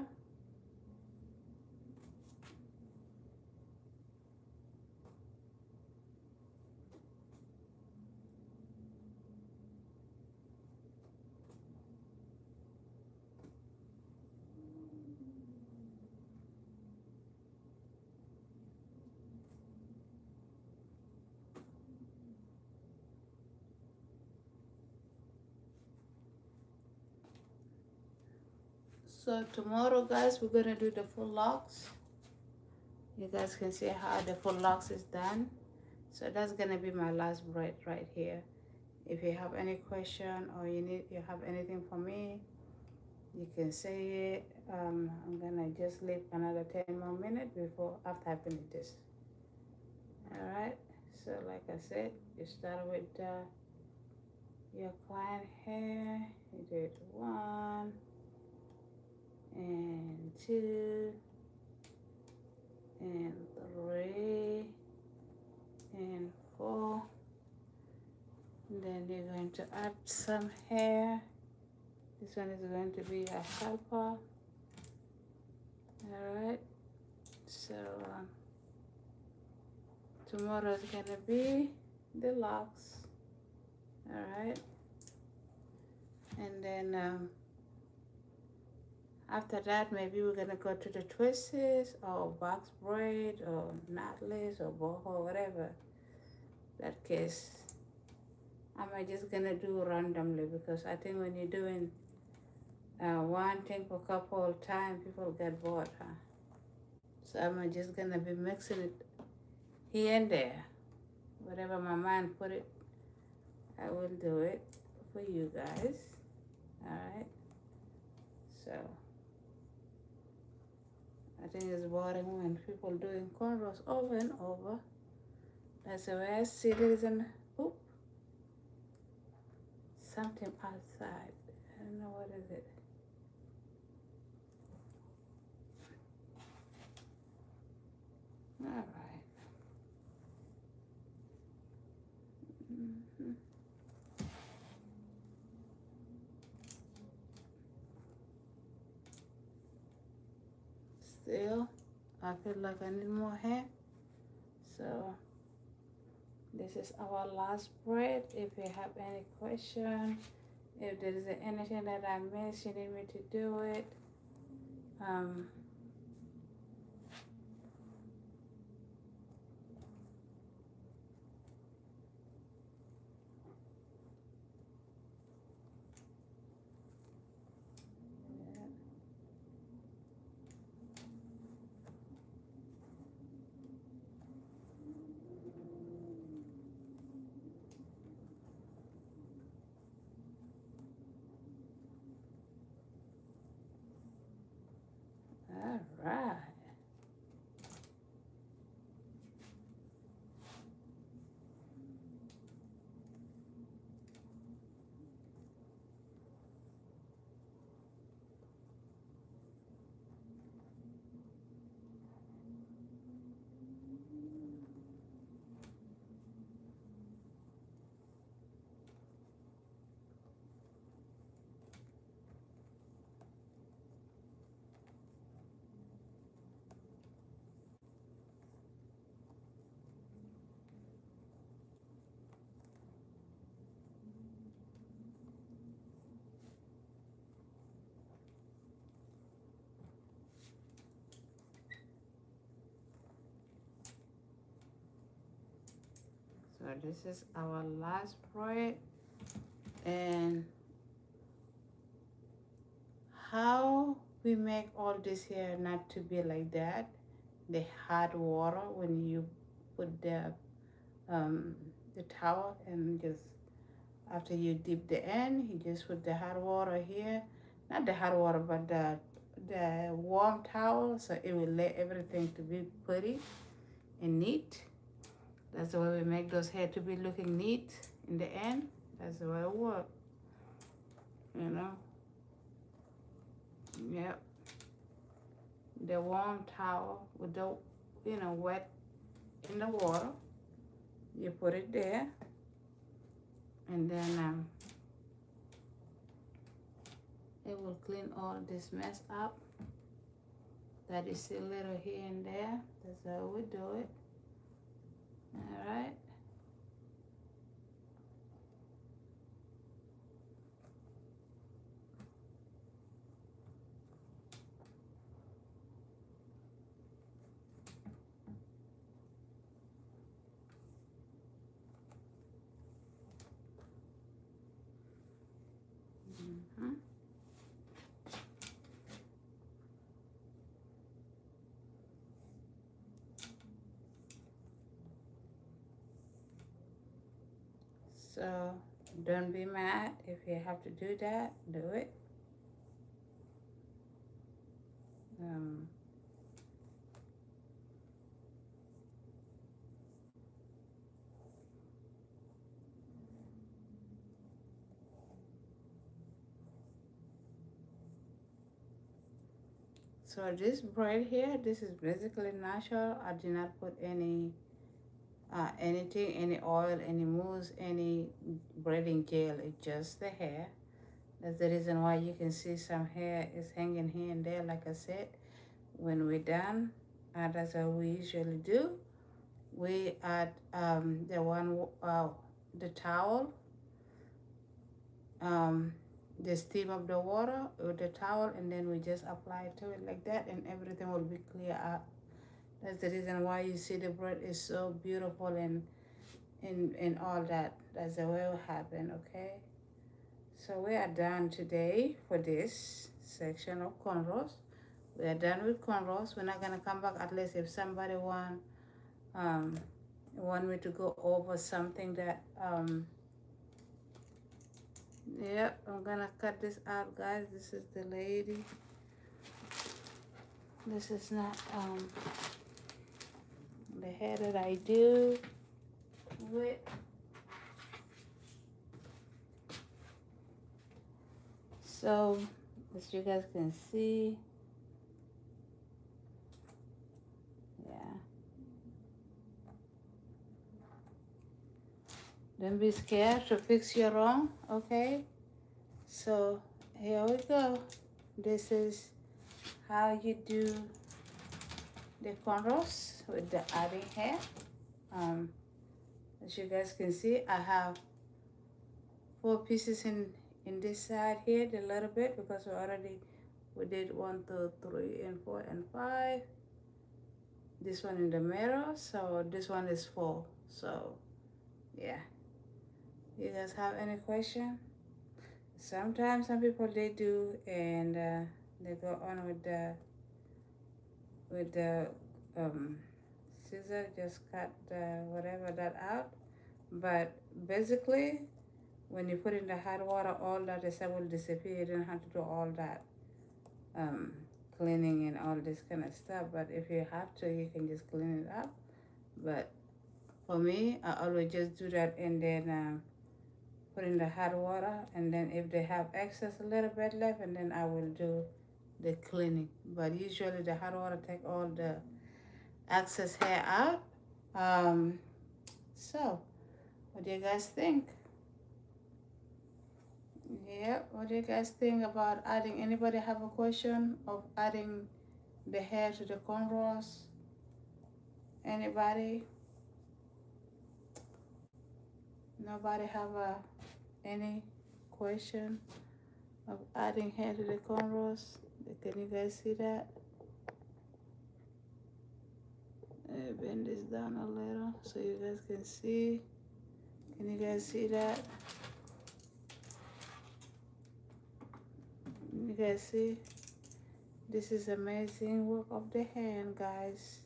So tomorrow, guys, we're gonna do the full locks. You guys can see how the full locks is done. So that's gonna be my last braid right here. If you have any question or you have anything for me, you can say it. I'm gonna just leave another 10 more minutes before after I finish this. All right. So like I said, you start with your client hair. You did 1 and 2 and 3 and 4. And then you're going to add some hair. This one is going to be a helper. Alright, so tomorrow is gonna be the locks. Alright, and then after that, maybe we're gonna go to the twists or box braid or knotless or boho, whatever that case. I'm just gonna do randomly because I think when you're doing one thing for a couple of times, people get bored, huh? So I'm just gonna be mixing it here and there. Whatever my mind put it, I will do it for you guys. Alright. So I think it's boring when people doing cornrows over and over. That's the way I see it. Is an oop, something outside. I don't know what is it. All right. Still, I feel like I need more hair. So this is our last braid. If you have any question, if there is anything that I missed, you need me to do it. All right. So this is our last braid. And how we make all this here not to be like that. The hot water, when you put the towel and just after you dip the end, you just put the hot water here. Not the hot water, but the warm towel, so it will let everything to be pretty and neat. That's the way we make those hair to be looking neat in the end. That's the way it works, you know. Yep. The warm towel with the, wet in the water. You put it there, and then it will clean all this mess up that is still little here and there. That's how we do it. All right. Mm-hmm. So don't be mad if you have to do that. Do it. Um, so this braid here, this is basically natural. I did not put anything, any oil, any mousse, any braiding gel. It's just the hair. That's the reason why you can see some hair is hanging here and there. Like I said, when we're done, that's what we usually do. We add the towel, the steam of the water with the towel, and then we just apply it to it like that, and everything will be clear up. That's the reason why you see the braid is so beautiful and all that. That's the way it will happen, okay? So we are done today for this section of cornrows. We are done with cornrows. We're not gonna come back unless if somebody want me to go over something that yep, I'm gonna cut this out, guys. This is the lady. This is not the hair that I do with. So as you guys can see, yeah. Don't be scared to fix your own, okay? So here we go. This is how you do the cornrows with the adding hair. As you guys can see, I have 4 pieces in this side here, the little bit, because we did 1, 2, 3, and 4, and 5. This one in the middle, so this one is 4. So yeah. You guys have any question? Sometimes some people they do, and they go on with the scissor, just cut whatever that out. But basically, when you put in the hot water, all that stuff will disappear. You don't have to do all that cleaning and all this kind of stuff. But if you have to, you can just clean it up. But for me, I always just do that and then put in the hot water, and then if they have excess a little bit left, and then I will do the cleaning. But usually the hot water take all the excess hair out. So what do you guys think? Yeah, what do you guys think about adding? Anybody have a question of adding the hair to the cornrows? Anybody? Nobody have any question of adding hair to the cornrows? Can you guys see that? Bend this down a little so you guys can see. Can you guys see that? You guys see? This is amazing work of the hand, guys.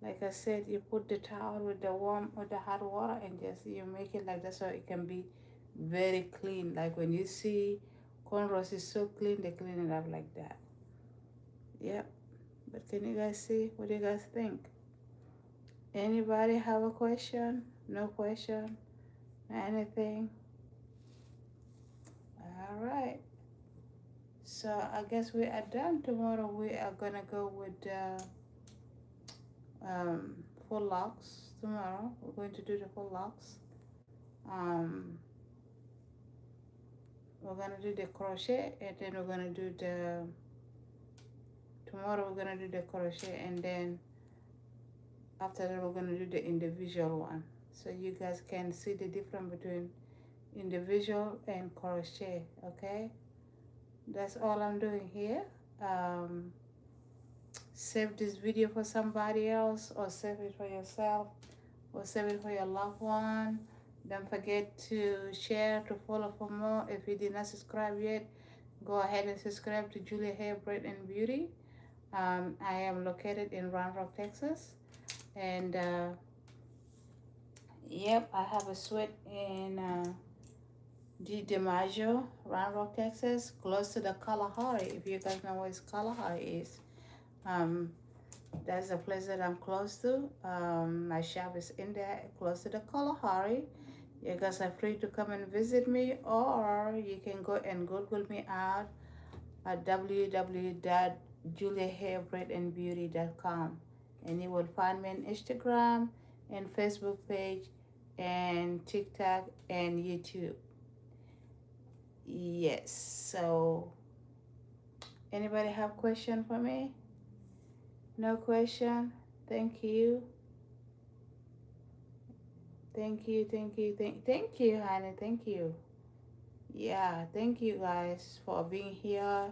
Like I said, you put the towel with the hot water, and just you make it like that so it can be very clean. Like when you see cornrows is so clean, they clean it up like that. Yep. But can you guys see? What do you guys think? Anybody have a question? No question? Anything? All right. So I guess we are done. Tomorrow we are gonna go with full locks. Tomorrow we're going to do the full locks. Um, we're gonna do the crochet, and then we're gonna do the tomorrow we're gonna do the crochet, and then after that we're gonna do the individual one, so you guys can see the difference between individual and crochet. Okay, that's all I'm doing here. um, Save this video for somebody else, or save it for yourself, or save it for your loved one. Don't forget to share, to follow for more. If you did not subscribe yet, go ahead and subscribe to Julia Hair Braid and Beauty. I am located in Round Rock, Texas, and yep, I have a suite in Di DiMaggio, Round Rock, Texas, close to the Kalahari. If you guys know where Kalahari is, that's the place that I'm close to. My shop is in there, close to the Kalahari. You guys are free to come and visit me, or you can go and Google me out at www.juliahairbraidandbeauty.com, and you will find me on Instagram and Facebook page and TikTok and YouTube. Yes. So anybody have question for me? No question? Thank you. Thank you, thank you, honey. Thank you. Yeah, thank you guys for being here,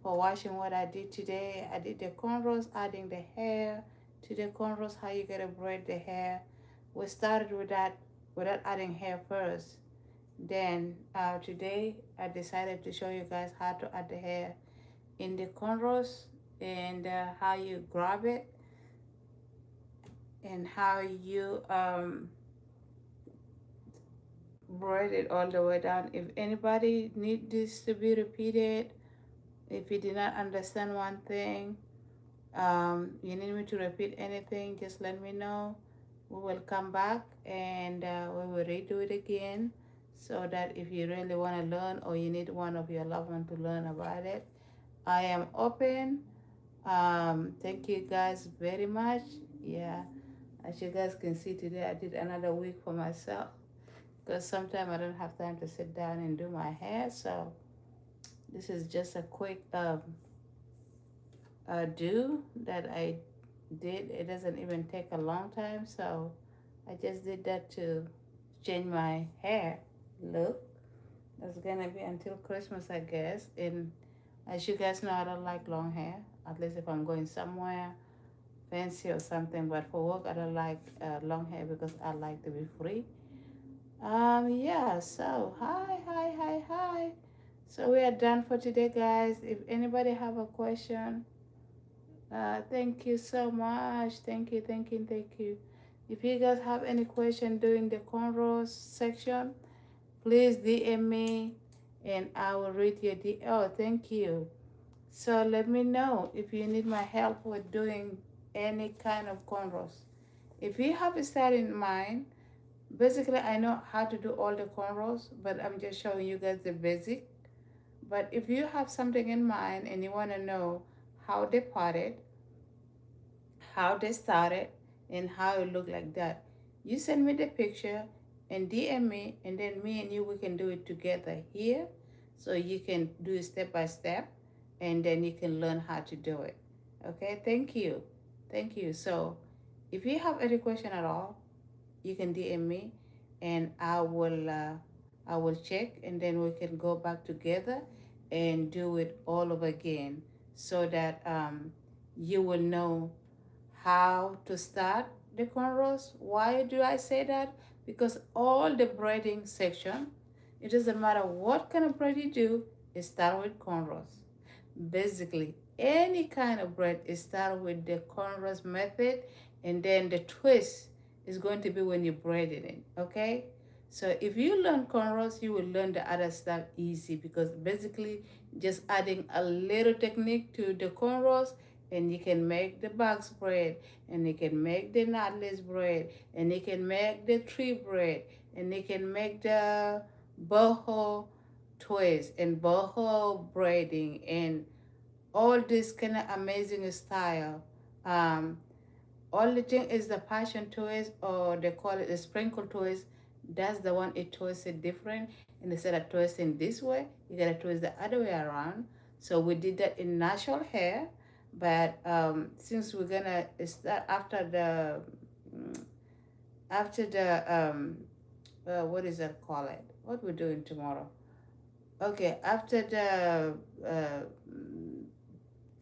for watching what I did today. I did the cornrows, adding the hair to the cornrows, how you gotta braid the hair. We started with that without adding hair first. Then today I decided to show you guys how to add the hair in the cornrows, and how you grab it, and how you braid it all the way down. If anybody need this to be repeated, if you did not understand one thing, you need me to repeat anything, just let me know. We will come back, and we will redo it again, so that if you really want to learn, or you need one of your loved ones to learn about it, I am open. Thank you guys very much. Yeah, as you guys can see, today I did another week for myself, because sometimes I don't have time to sit down and do my hair. So this is just a quick do that I did. It doesn't even take a long time, so I just did that to change my hair look. That's gonna be until Christmas, I guess. And as you guys know, I don't like long hair, at least if I'm going somewhere fancy or something. But for work, I don't like long hair, because I like to be free. Yeah, so hi. So we are done for today, guys. If anybody have a question, thank you so much. Thank you. If you guys have any question during the cornrows section, please DM me, and I will read your DM. Oh, thank you. So let me know if you need my help with doing any kind of cornrows. If you have a style in mind, basically I know how to do all the cornrows, but I'm just showing you guys the basic. But if you have something in mind and you want to know how they parted, how they started, and how it looked like that, you send me the picture and DM me, and then me and you, we can do it together here, so you can do it step by step, and then you can learn how to do it. Okay, thank you. So if you have any question at all, you can DM me, and I will check, and then we can go back together and do it all over again, so that you will know how to start the cornrows. Why do I say that? Because all the braiding section, it doesn't matter what kind of braid you do, it start with cornrows. Basically any kind of braid, start with the cornrows method, and then the twist is going to be when you braid it, okay? So if you learn cornrows, you will learn the other stuff easy, because basically just adding a little technique to the cornrows, and you can make the box braid, and you can make the knotless braid, and you can make the tree braid, and you can make the boho twist and boho braiding and all this kind of amazing style. Um, all the thing is the passion twist, or they call it a sprinkle twist. That's the one it twists it different. And instead of twisting this way, you gotta twist the other way around. So we did that in natural hair, but since we're gonna start after the what is that call it? What we're doing tomorrow? Okay, after the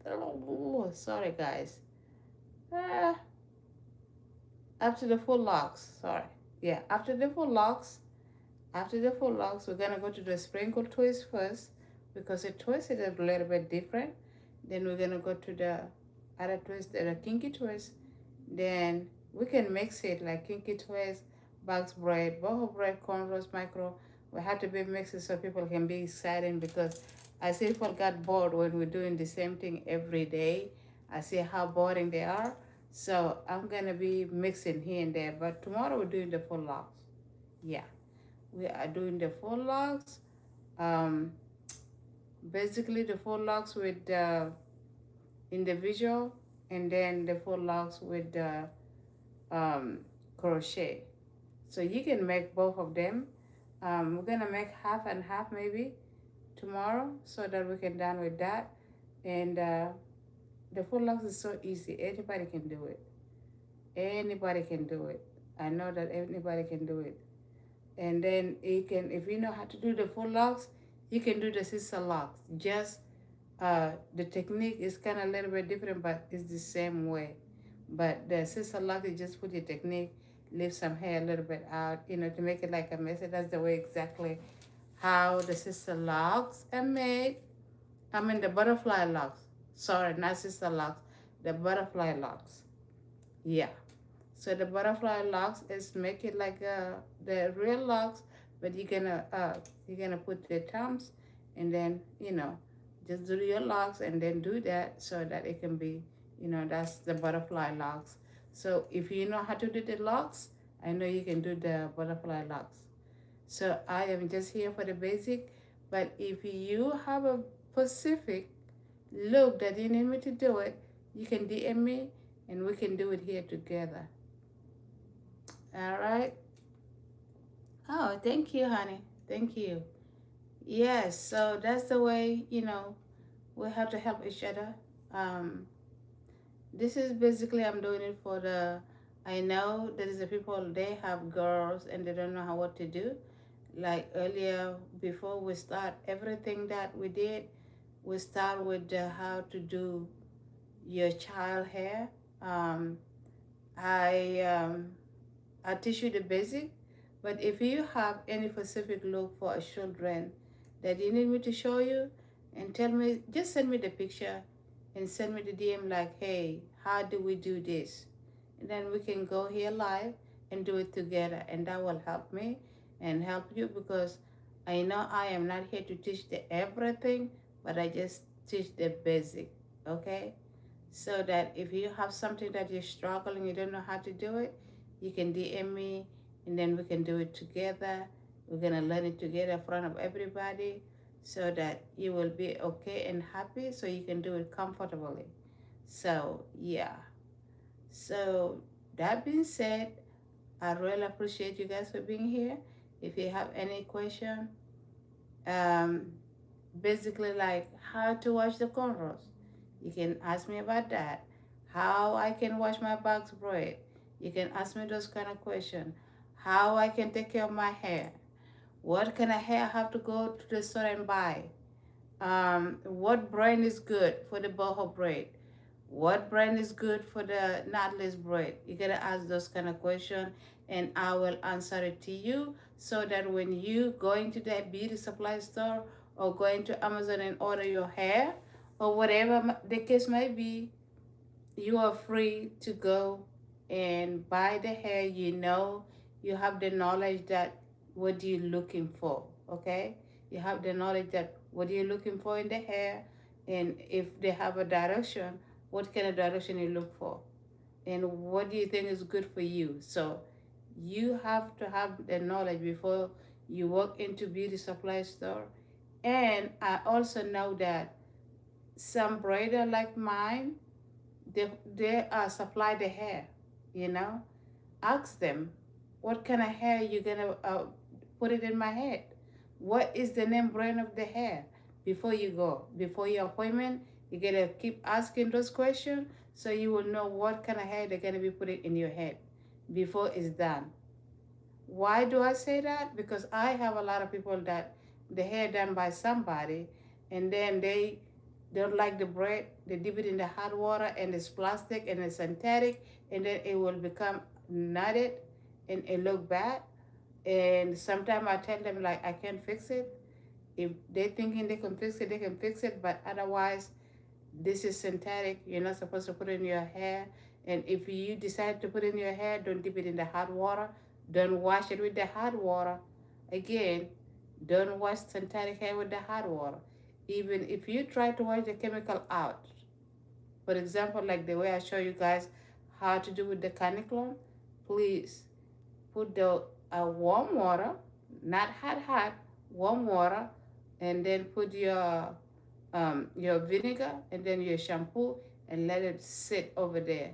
oh, sorry guys. Uh, After the full locks, sorry. Yeah, after the full locks, we're gonna go to the sprinkle twist first, because the twist is a little bit different. Then we're gonna go to the other twist, the kinky twist. Then we can mix it like kinky twist, box braid, boho braid, cornrows, micro. We have to be mixed so people can be excited, because I see people got bored when we're doing the same thing every day. I see how boring they are. So I'm gonna be mixing here and there. But tomorrow we're doing the full locks. Yeah, we are doing the full locks. Um, Basically the full locks with the individual, and then the full locks with the crochet. So you can make both of them. We're gonna make half and half maybe tomorrow, so that we can done with that. And the full locks is so easy. Anybody can do it. Anybody can do it. I know that anybody can do it. And then you can, if you know how to do the full locks, you can do the sister locks. Just the technique is kind of a little bit different, but it's the same way. But the sister lock, you just put your technique, leave some hair a little bit out, to make it like a messy. That's the way exactly how the sister locks are made. I mean the butterfly locks. Sorry, not sister locks. The butterfly locks. Yeah. So the butterfly locks is make it like the real locks, but you're gonna put the thumbs, and then just do your locks, and then do that so that it can be, that's the butterfly locks. So if you know how to do the locks, I know you can do the butterfly locks. So I am just here for the basic, but if you have a specific look that you need me to do it, you can DM me, and we can do it here together. All right. Oh, thank you, honey. Thank you. Yes, so that's the way, we have to help each other. Um, this is basically, I'm doing it for I know there is the people, they have girls and they don't know what to do. Like earlier, before we start everything that we did, we start with how to do your child hair. Um, I I'll teach you the basic, but if you have any specific look for a children that you need me to show you, and tell me, just send me the picture and send me the DM like, hey, how do we do this? And then we can go here live and do it together, and that will help me and help you, because I know I am not here to teach the everything, but I just teach the basic, okay? So that if you have something that you're struggling, you don't know how to do it, you can DM me, and then we can do it together. We're gonna learn it together in front of everybody, so that you will be okay and happy, so you can do it comfortably. So yeah. So that being said, I really appreciate you guys for being here. If you have any question, um, basically like how to wash the cornrows, you can ask me about that. How I can wash my box braid, you can ask me those kind of questions. How I can take care of my hair, what kind of hair I have to go to the store and buy, what brand is good for the boho braid, what brand is good for the knotless braid. You gotta ask those kind of questions, and I will answer it to you, so that when you go into that beauty supply store or go into Amazon and order your hair, or whatever the case may be, you are free to go and buy the hair. You have the knowledge that what you're looking for, okay? You have the knowledge that what you're looking for in the hair, and if they have a direction, what kind of direction you look for, and what do you think is good for you. So you have to have the knowledge before you walk into beauty supply store. And I also know that some braider like mine, they supply the hair, you know. Ask them, what kind of hair you gonna put it in my head? What is the name brand of the hair? Before you go, before your appointment, you gotta keep asking those questions so you will know what kind of hair they're gonna be putting in your head before it's done. Why do I say that? Because I have a lot of people that the hair done by somebody, and then they don't like the braid. They dip it in the hot water, and it's plastic and it's synthetic, and then it will become knotted and it look bad. And sometimes I tell them like I can't fix it. If they thinking they can fix it, they can fix it. But otherwise, this is synthetic. You're not supposed to put it in your hair. And if you decide to put it in your hair, don't dip it in the hot water. Don't wash it with the hot water. Again, don't wash synthetic hair with the hot water. Even if you try to wash the chemical out, for example, like the way I show you guys how to do with the caniclone, please put the warm water, not hot, warm water, and then put your vinegar and then your shampoo and let it sit over there.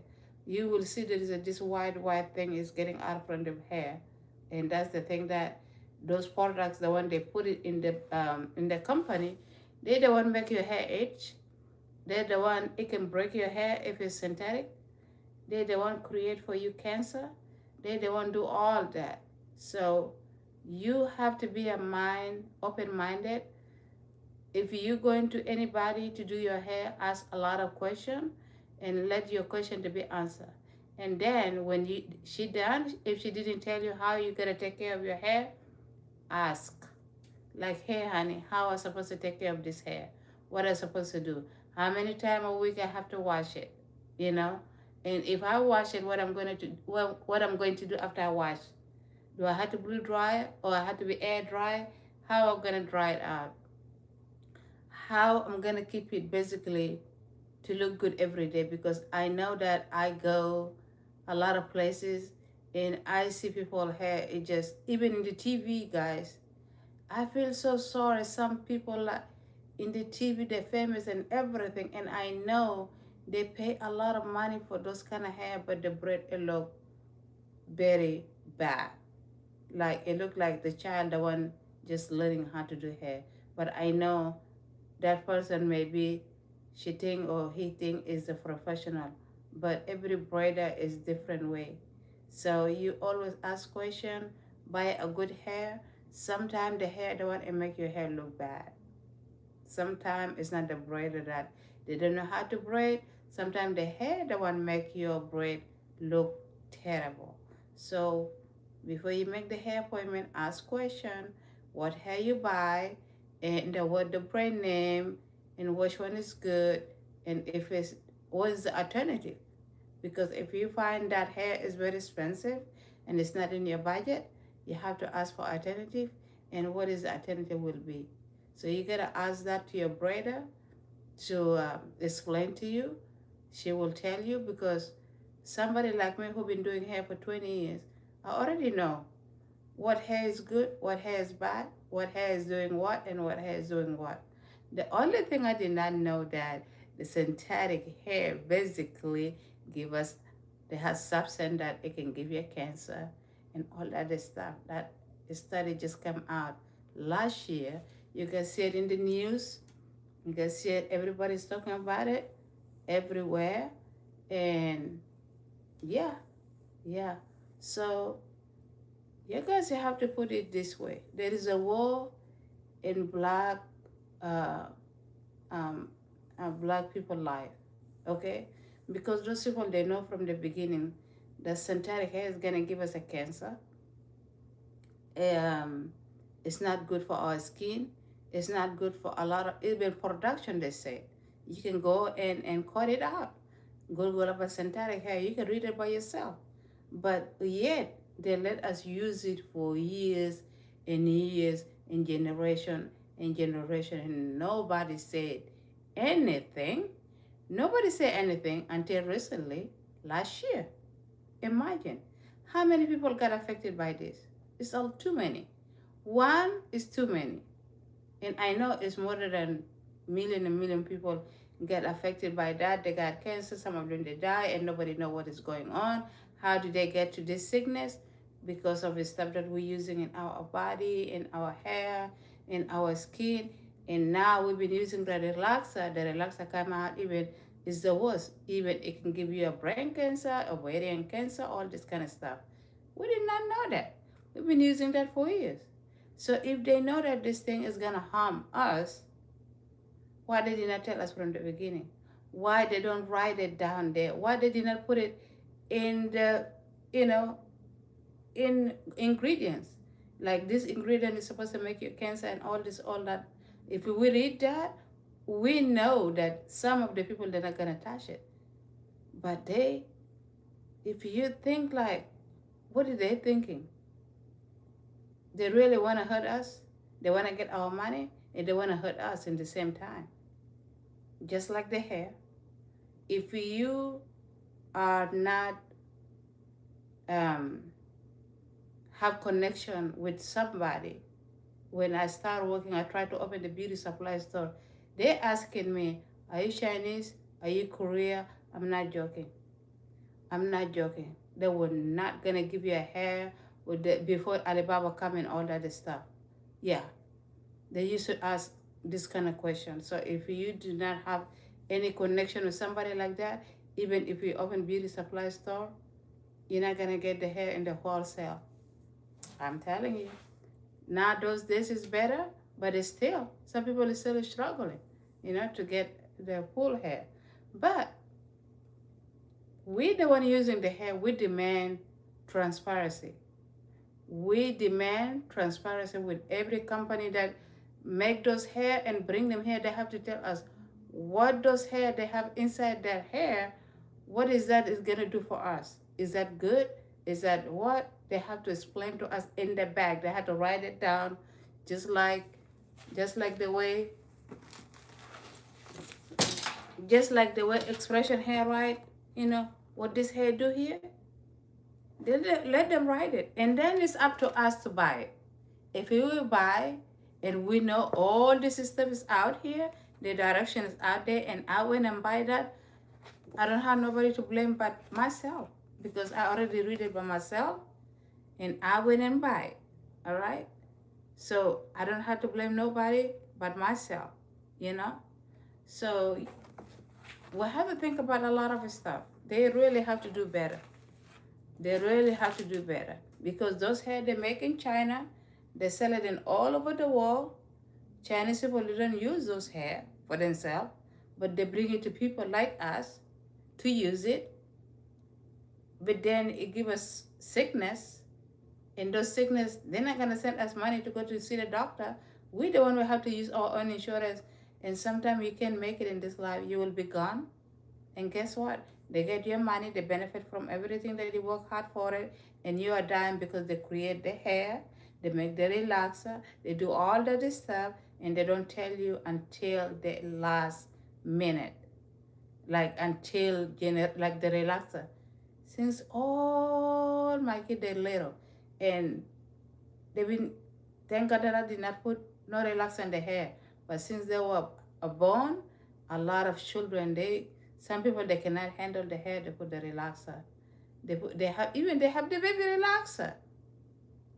You will see there is this white thing is getting out from the hair, and that's the thing that those products, the one they put it in the company, they the one make your hair itch. They're the one it can break your hair if it's synthetic. They're the one create for you cancer. They're the one do all that. So you have to be open-minded. If you going to anybody to do your hair, ask a lot of questions and let your question to be answered. And then when she done, if she didn't tell you how you gonna take care of your hair, ask. Like, hey honey, how am I supposed to take care of this hair? What am I supposed to do? How many times a week I have to wash it? You know? And if I wash it, what I'm going to do after I wash? Do I have to blow dry it, or I have to be air dry? How I'm gonna dry it out? How I'm gonna keep it basically to look good every day, because I know that I go a lot of places and I see people hair, it just, even in the TV, guys, I feel so sorry. Some people like in the TV, they're famous and everything, and I know they pay a lot of money for those kind of hair, but the braid it look very bad. Like it look like the child, the one just learning how to do hair. But I know that person maybe she think or he think is a professional, but every braider is different way. So you always ask question, buy a good hair. Sometimes the hair the one and make your hair look bad. Sometimes it's not the braider that they don't know how to braid. Sometimes the hair the one make your braid look terrible. So before you make the hair appointment, ask question, what hair you buy, and what the brand name, and which one is good, and if it's what is the alternative. Because if you find that hair is very expensive and it's not in your budget, you have to ask for alternative, and what is the alternative will be. So you gotta ask that to your braider to explain to you. She will tell you, because somebody like me who been doing hair for 20 years, I already know what hair is good, what hair is bad, what hair is doing what, and what hair is doing what. The only thing I did not know that the synthetic hair basically give us, they have substance that it can give you cancer and all that stuff. That study just come out last year. You can see it in the news. You can see it, everybody's talking about it everywhere. And yeah, yeah. So you guys have to put it this way. There is a war in uh, um, black people life, okay? Because those people, they know from the beginning that synthetic hair is gonna give us a cancer. Um, it's not good for our skin. It's not good for a lot of, even production, they say. You can go and cut it out. Google about synthetic hair. You can read it by yourself. But yet, they let us use it for years and years and generation, and nobody said anything. Nobody said anything until recently, last year. Imagine how many people got affected by this. It's all too many. One is too many. And I know it's more than million and million people get affected by that. They got cancer, some of them they die, and nobody know what is going on. How did they get to this sickness? Because of the stuff that we're using in our body, in our hair, in our skin. And now we've been using the relaxer. The relaxer come out even is the worst. Even it can give you a brain cancer, ovarian cancer, all this kind of stuff. We did not know that. We've been using that for years. So if they know that this thing is gonna harm us, why they did not tell us from the beginning? Why they don't write it down there? Why they did not put it in the, you know, in ingredients? Like this ingredient is supposed to make you cancer and all this, all that. If we read that, we know that some of the people they're not gonna touch it. But they, if you think like, what are they thinking? They really want to hurt us. They want to get our money, and they want to hurt us in the same time. Just like the hair. If you are not have connection with somebody, when I start working, I try to open the beauty supply store. They asking me, "Are you Chinese? Are you Korea?" I'm not joking. I'm not joking. They were not gonna give you a hair with the, before Alibaba come and all that stuff. Yeah, they used to ask this kind of question. So if you do not have any connection with somebody like that, even if you open beauty supply store, you're not gonna get the hair in the wholesale. I'm telling you. Now those days is better, but it's still some people are still struggling, to get the full hair. But we the one using the hair, we demand transparency. We demand transparency with every company that make those hair and bring them here. They have to tell us what those hair they have inside that hair, what is that is gonna do for us. Is that good? Is that what? They have to explain to us in the bag. They have to write it down, just like the way expression hair write, what this hair do here. They let them write it, and then it's up to us to buy it. If we will buy and we know all this stuff is out here, the direction is out there, and I went and buy that, I don't have nobody to blame but myself, because I already read it by myself and I went and buy it. All right? So I don't have to blame nobody but myself, So we have to think about a lot of stuff. They really have to do better. They really have to do better, because those hair they make in China, they sell it in all over the world. Chinese people don't use those hair for themselves, but they bring it to people like us to use it. But then it gives us sickness. And those sickness, they're not gonna send us money to go to see the doctor. We the one who have to use our own insurance. And sometimes you can't make it in this life. You will be gone. And guess what? They get your money, they benefit from everything that you work hard for it, and you are dying because they create the hair, they make the relaxer, they do all that stuff, and they don't tell you until the last minute. Like until like the relaxer. Since all my kids they're little, and they've been, thank God that I did not put no relaxer in the hair. But since they were born, a lot of children, some people they cannot handle the hair, they put the relaxer. They have the baby relaxer.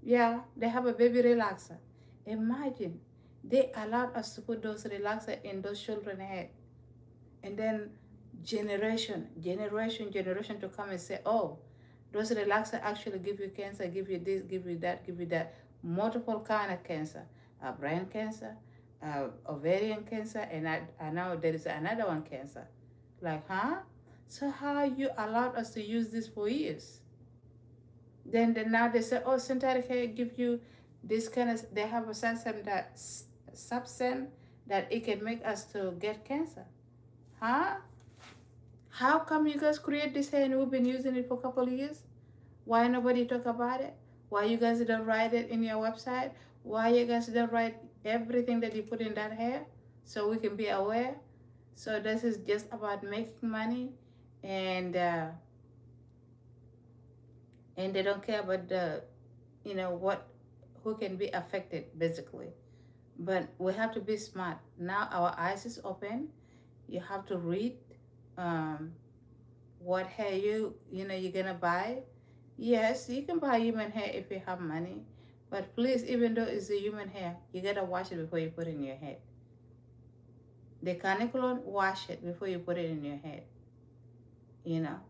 Yeah, they have a baby relaxer. Imagine, they allowed us to put those relaxer in those children's head. And then generation to come and say, oh, those relaxer actually give you cancer, give you this, give you that. Multiple kind of cancer, brain cancer, ovarian cancer, and I know there is another one cancer. Like, huh? So how you allowed us to use this for years? Then now they say, oh, synthetic hair give you this kind of, they have a substance that it can make us to get cancer. Huh? How come you guys create this hair and we've been using it for a couple of years? Why nobody talk about it? Why you guys don't write it in your website? Why you guys don't write everything that you put in that hair so we can be aware? So this is just about making money, and they don't care about the, what, who can be affected basically. But we have to be smart. Now our eyes is open. You have to read um, what hair you're gonna buy. Yes, you can buy human hair if you have money, but please, even though it's a human hair, you gotta wash it before you put it in your head. The caniculon, wash it before you put it in your head. you know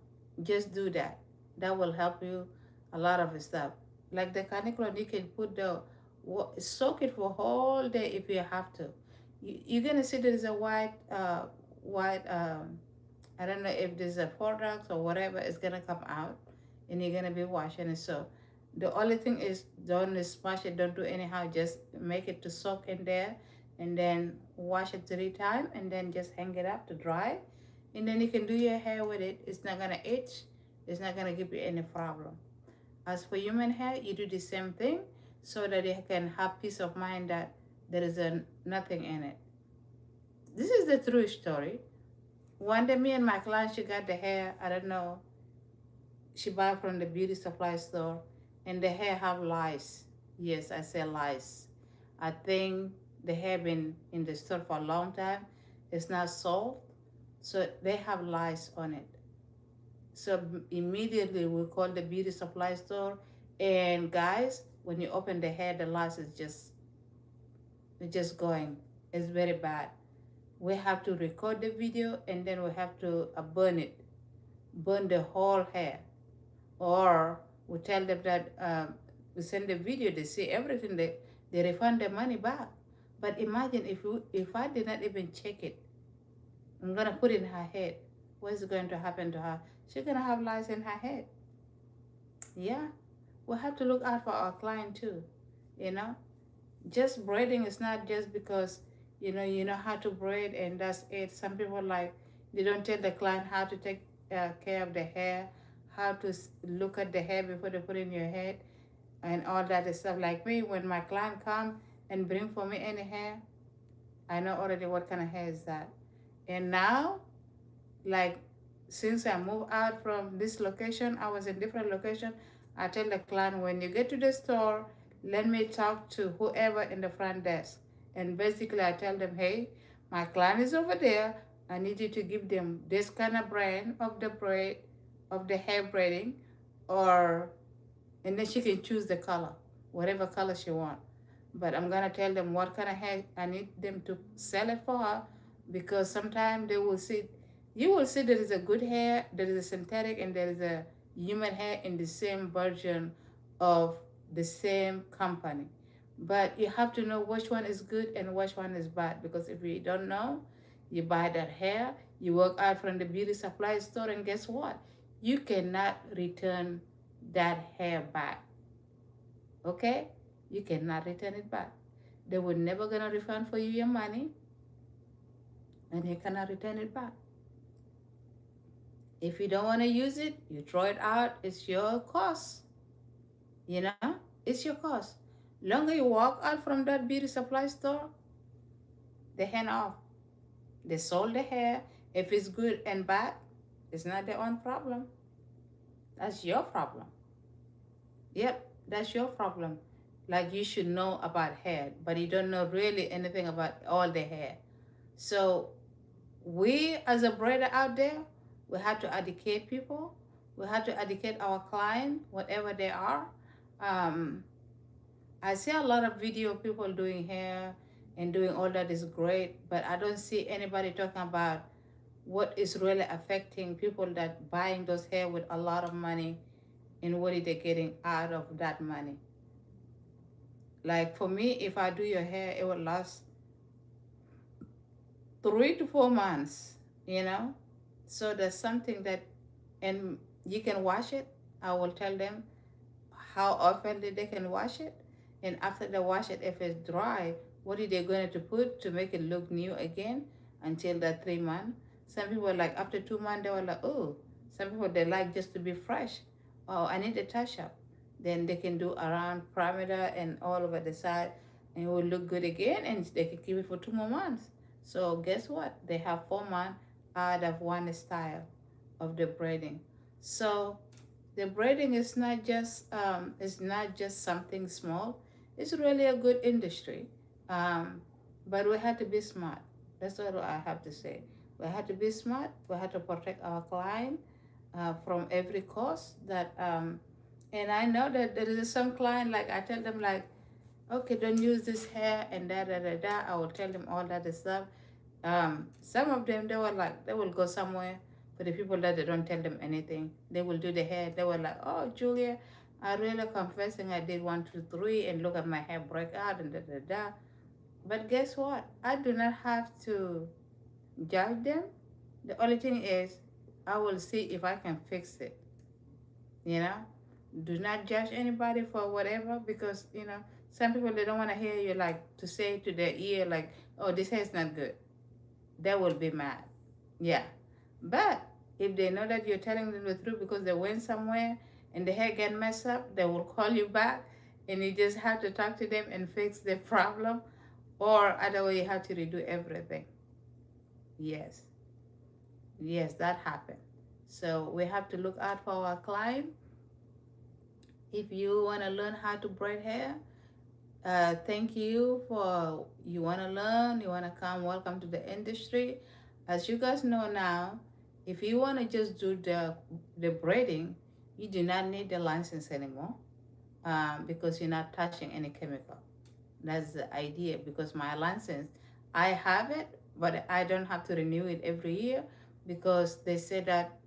just do that. That will help you a lot of stuff. Like the caniculon, you can put soak it for a whole day if you have to. You're gonna see there is a white I don't know if there's a product or whatever is gonna come out, and you're gonna be washing it. So the only thing is, don't smash it, don't do anyhow, just make it to soak in there, and then wash it 3 times, and then just hang it up to dry, and then you can do your hair with it. It's not gonna itch, it's not gonna give you any problem. As for human hair, you do the same thing, so that you can have peace of mind that there is nothing in it. This is the true story. One day, me and my client, she got the hair, I don't know, she bought from the beauty supply store, and the hair have lice. Yes, I say lice. I think the hair been in the store for a long time. It's not sold, so they have lice on it. So immediately we call the beauty supply store, and guys, when you open the hair, the lice is just going. It's very bad. We have to record the video, and then we have to burn the whole hair. Or we tell them that we send the video, they see everything, they refund the money back. But imagine if I did not even check it, I'm gonna put it in her head. What's going to happen to her? She's gonna have lice in her head. Yeah, we have to look out for our client too. You know, just braiding is not just because you know how to braid and that's it. Some people, like, they don't tell the client how to take care of the hair, how to look at the hair before they put in your head, and all that stuff. Like me, when my client come and bring for me any hair, I know already what kind of hair is that. And now, like, since I moved out from this location, I was in different location. I tell the client, when you get to the store, let me talk to whoever in the front desk. And basically I tell them, hey, my client is over there. I need you to give them this kind of brand of the braid, of the hair braiding, or, and then she can choose the color, whatever color she want. But I'm gonna tell them what kind of hair I need them to sell it for her, because sometimes you will see there is a good hair, there is a synthetic, and there is a human hair in the same version of the same company. But you have to know which one is good and which one is bad, because if you don't know, you buy that hair, you walk out from the beauty supply store, and guess what? You cannot return that hair back. Okay? You cannot return it back. They were never gonna refund for you your money, and you cannot return it back. If you don't want to use it, you throw it out. It's your cost. You know, it's your cost. Longer you walk out from that beauty supply store, they hand off. They sold the hair. If it's good and bad, it's not their own problem. That's your problem. Yep, that's your problem. Like, you should know about hair, but you don't know really anything about all the hair. So we, as a braider out there, we have to educate people. We have to educate our client, whatever they are. I see a lot of video of people doing hair and doing all that is great, but I don't see anybody talking about what is really affecting people that buying those hair with a lot of money, and what are they getting out of that money. Like, for me, if I do your hair, it will last 3 to 4 months, you know? So there's something that, and you can wash it. I will tell them how often they can wash it. And after they wash it, if it's dry, what are they going to put to make it look new again until that 3 months? Some people like after 2 months they were like, oh, some people they like just to be fresh. Oh, I need a touch up. Then they can do around perimeter and all over the side and it will look good again and they can keep it for 2 more months. So guess what? They have 4 months out of one style of the braiding. So the braiding is not just something small. It's really a good industry, um, but we have to be smart. That's what I have to say. We have to be smart. We have to protect our client from every cost that. And I know that there is some client like I tell them like, okay, don't use this hair and da da da da. I will tell them all that stuff. Some of them they were like they will go somewhere for the people that they don't tell them anything. They will do the hair. They were like, oh Julia, I really confessing I did 1 2 3 and look at my hair break out and da da da. But guess what? I do not have to judge them. The only thing is I will see if I can fix it. You know? Do not judge anybody for whatever because some people they don't want to hear you like to say to their ear like, oh this hair is not good. They will be mad. Yeah. But if they know that you're telling them the truth because they went somewhere and the hair get messed up, they will call you back and you just have to talk to them and fix the problem. Or otherwise you have to redo everything. Yes. Yes, that happened. So we have to look out for our client. If you want to learn how to braid hair, thank you for you want to learn, you want to come, welcome to the industry. As you guys know now, if you want to just do the braiding, you do not need the license anymore because you're not touching any chemical. That's the idea because my license, I have it, but I don't have to renew it every year because they say that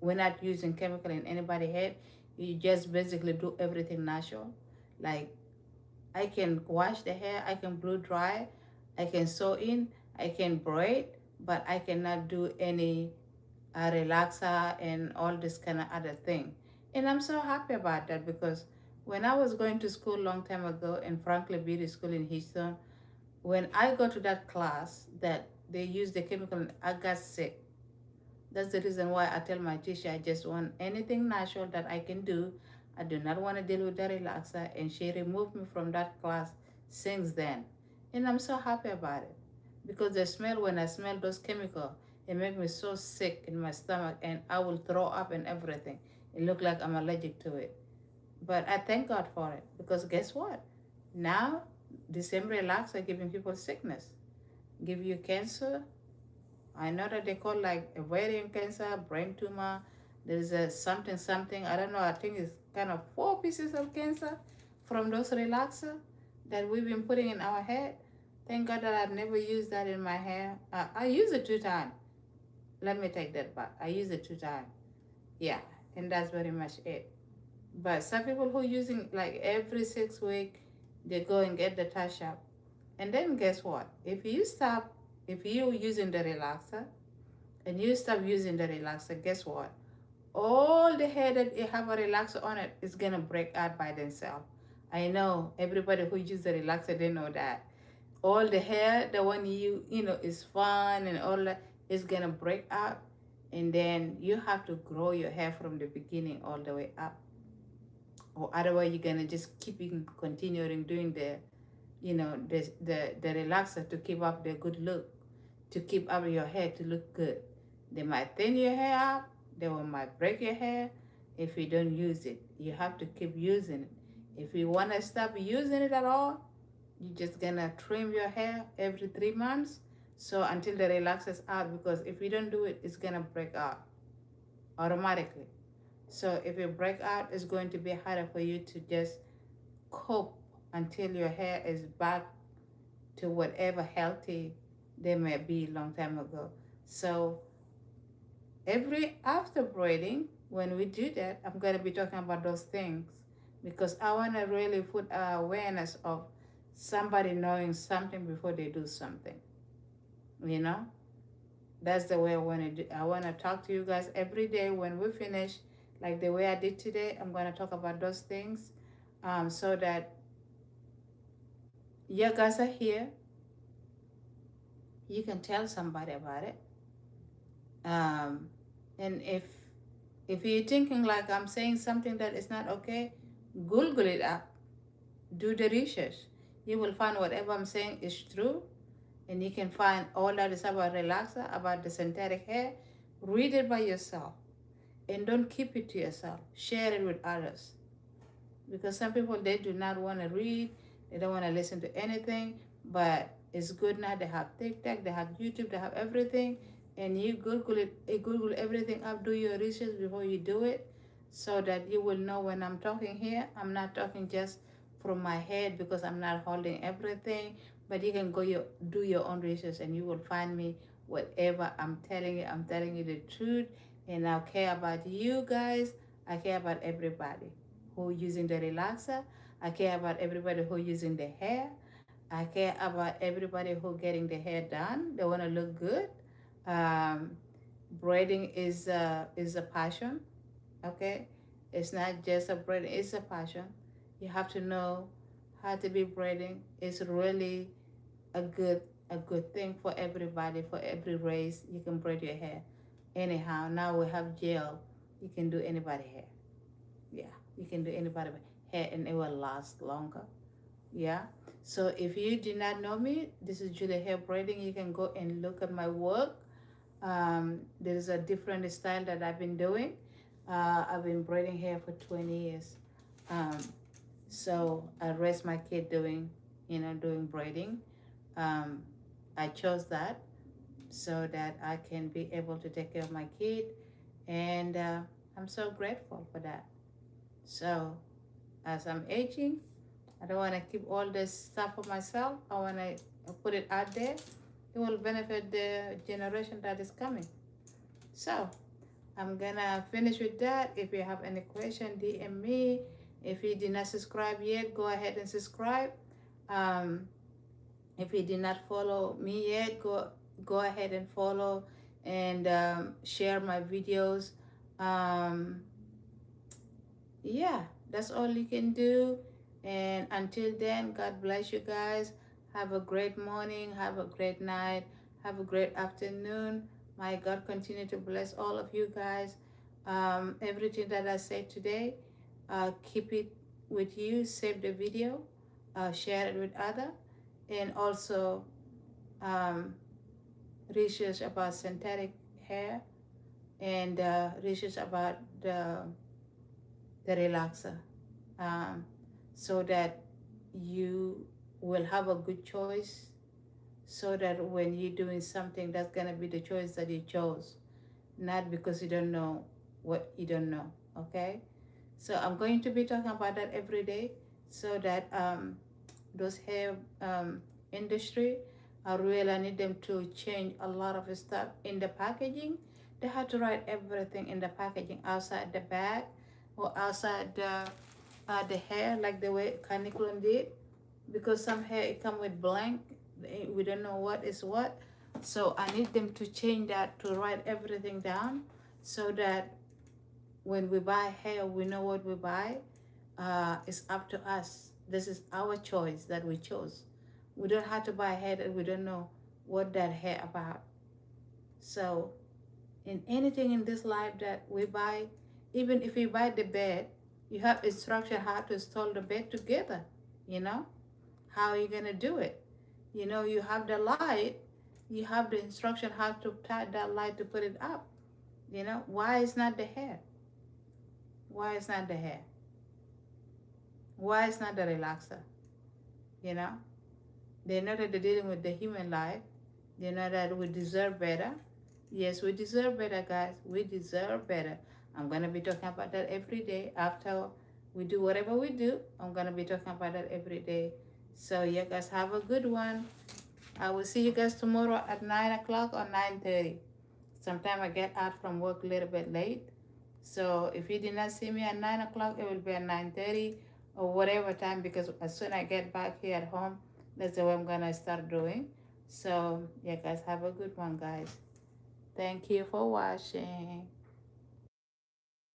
we're not using chemical in anybody's head. You just basically do everything natural. Like I can wash the hair, I can blow dry, I can sew in, I can braid, but I cannot do any relaxer and all this kind of other thing. And I'm so happy about that because when I was going to school long time ago in Franklin Beauty School in Houston, when I go to that class that they use the chemical, I got sick. That's the reason why I tell my teacher I just want anything natural that I can do. I do not want to deal with the relaxer, and she removed me from that class since then. And I'm so happy about it because the smell, when I smell those chemicals, it makes me so sick in my stomach and I will throw up and everything. It look like I'm allergic to it. But I thank God for it because guess what? Now, the same relaxer giving people sickness, give you cancer. I know that they call like ovarian cancer, brain tumor. There's a something something. I don't know. I think it's kind of 4 pieces of cancer from those relaxer that we've been putting in our head. Thank God that I've never used that in my hair. I use it 2 times. Let me take that back. I use it 2 times. Yeah, and that's very much it. But some people who using like every 6 week, they go and get the touch up. And then guess what? If you using the relaxer and you stop using the relaxer, guess what? All the hair that you have a relaxer on it is gonna break out by themselves. I know everybody who uses the relaxer, they know that. All the hair, the one you know is fun and all that is gonna break out, and then you have to grow your hair from the beginning all the way up, or otherwise you're gonna just keep continuing doing the relaxer to keep up the good look, to keep up your hair to look good. They might thin your hair up, might break your hair if you don't use it. You have to keep using it. If you want to stop using it at all, you're just gonna trim your hair every 3 months. So until the relaxer's out, because if you don't do it, it's gonna break out automatically. So if you break out, it's going to be harder for you to just cope until your hair is back to whatever healthy they may be long time ago. So every after braiding, when we do that, I'm going to be talking about those things because I want to really put awareness of somebody knowing something before they do something. You know, that's the way I want to do. I want to talk to you guys every day when we finish, like the way I did today. I'm going to talk about those things so that you guys are here. You can tell somebody about it. Um, and if you're thinking like I'm saying something that is not okay, Google it up, do the research. You will find whatever I'm saying is true, and you can find all that is about relaxer, about the synthetic hair. Read it by yourself, and don't keep it to yourself. Share it with others, because some people, they do not want to read, they don't want to listen to anything. But it's good now, they have TikTok, they have YouTube, they have everything. And you Google it, Google everything up, do your research before you do it, so that you will know when I'm talking here, I'm not talking just from my head, because I'm not holding everything. But you can do your own research, and you will find me. Whatever I'm telling you the truth. And I care about you guys, I care about everybody who using the relaxer. I care about everybody who using the hair. I care about everybody who getting the hair done. They want to look good. Um, Braiding is a passion. Okay, it's not just a braiding. It's a passion. You have to know how to be braiding. It's really a good a good thing for everybody, for every race. You can braid your hair. Anyhow, now we have gel. You can do anybody hair. Yeah, you can do anybody hair, and it will last longer. Yeah. So if you did not know me, this is Julia Hair Braiding. You can go and look at my work. There is a different style that I've been doing. I've been braiding hair for 20 years. Um, so I raised my kid doing braiding. Um, I chose that so that I can be able to take care of my kid, and I'm so grateful for that. So as I'm aging, I don't want to keep all this stuff for myself. I want to put it out there. It will benefit the generation that is coming. So I'm gonna finish with that. If you have any question, DM me. If you did not subscribe yet, go ahead and subscribe. Um, if you did not follow me yet, go ahead and follow, and share my videos. Um, yeah, that's all you can do. And until then, God bless you guys. Have a great morning, have a great night, have a great afternoon. My God continue to bless all of you guys. Everything that I said today, keep it with you. Save the video, share it with other, and also um, research about synthetic hair, and research about the relaxer, um, so that you will have a good choice, so that when you're doing something, that's going to be the choice that you chose, not because you don't know what you don't know. Okay, so I'm going to be talking about that every day, so that those hair industry, I really need them to change a lot of stuff in the packaging. They have to write everything in the packaging, outside the bag or outside the hair, like the way Caniculum did, because some hair it come with blank. We don't know what is what. So I need them to change that, to write everything down, so that when we buy hair, we know what we buy. It's up to us. This is our choice that we chose. We don't have to buy hair that we don't know what that hair about. So in anything in this life that we buy, even if we buy the bed, you have instruction how to install the bed together. You know how are you gonna do it? You have the light, you have the instruction how to tie that light to put it up. Why is not the hair? Why is not the hair? Why is not the relaxer? You know, they know that they're dealing with the human life. They know that we deserve better. Yes, we deserve better, guys. We deserve better. I'm gonna be talking about that every day. After we do whatever we do, I'm gonna be talking about that every day. So you guys have a good one. I will see you guys tomorrow at 9 o'clock or 9:30. Sometimes I get out from work a little bit late. So if you did not see me at 9 o'clock, it will be at 9:30 or whatever time, because as soon as I get back here at home, that's the way I'm gonna start doing. So yeah, guys, have a good one, guys. Thank you for watching.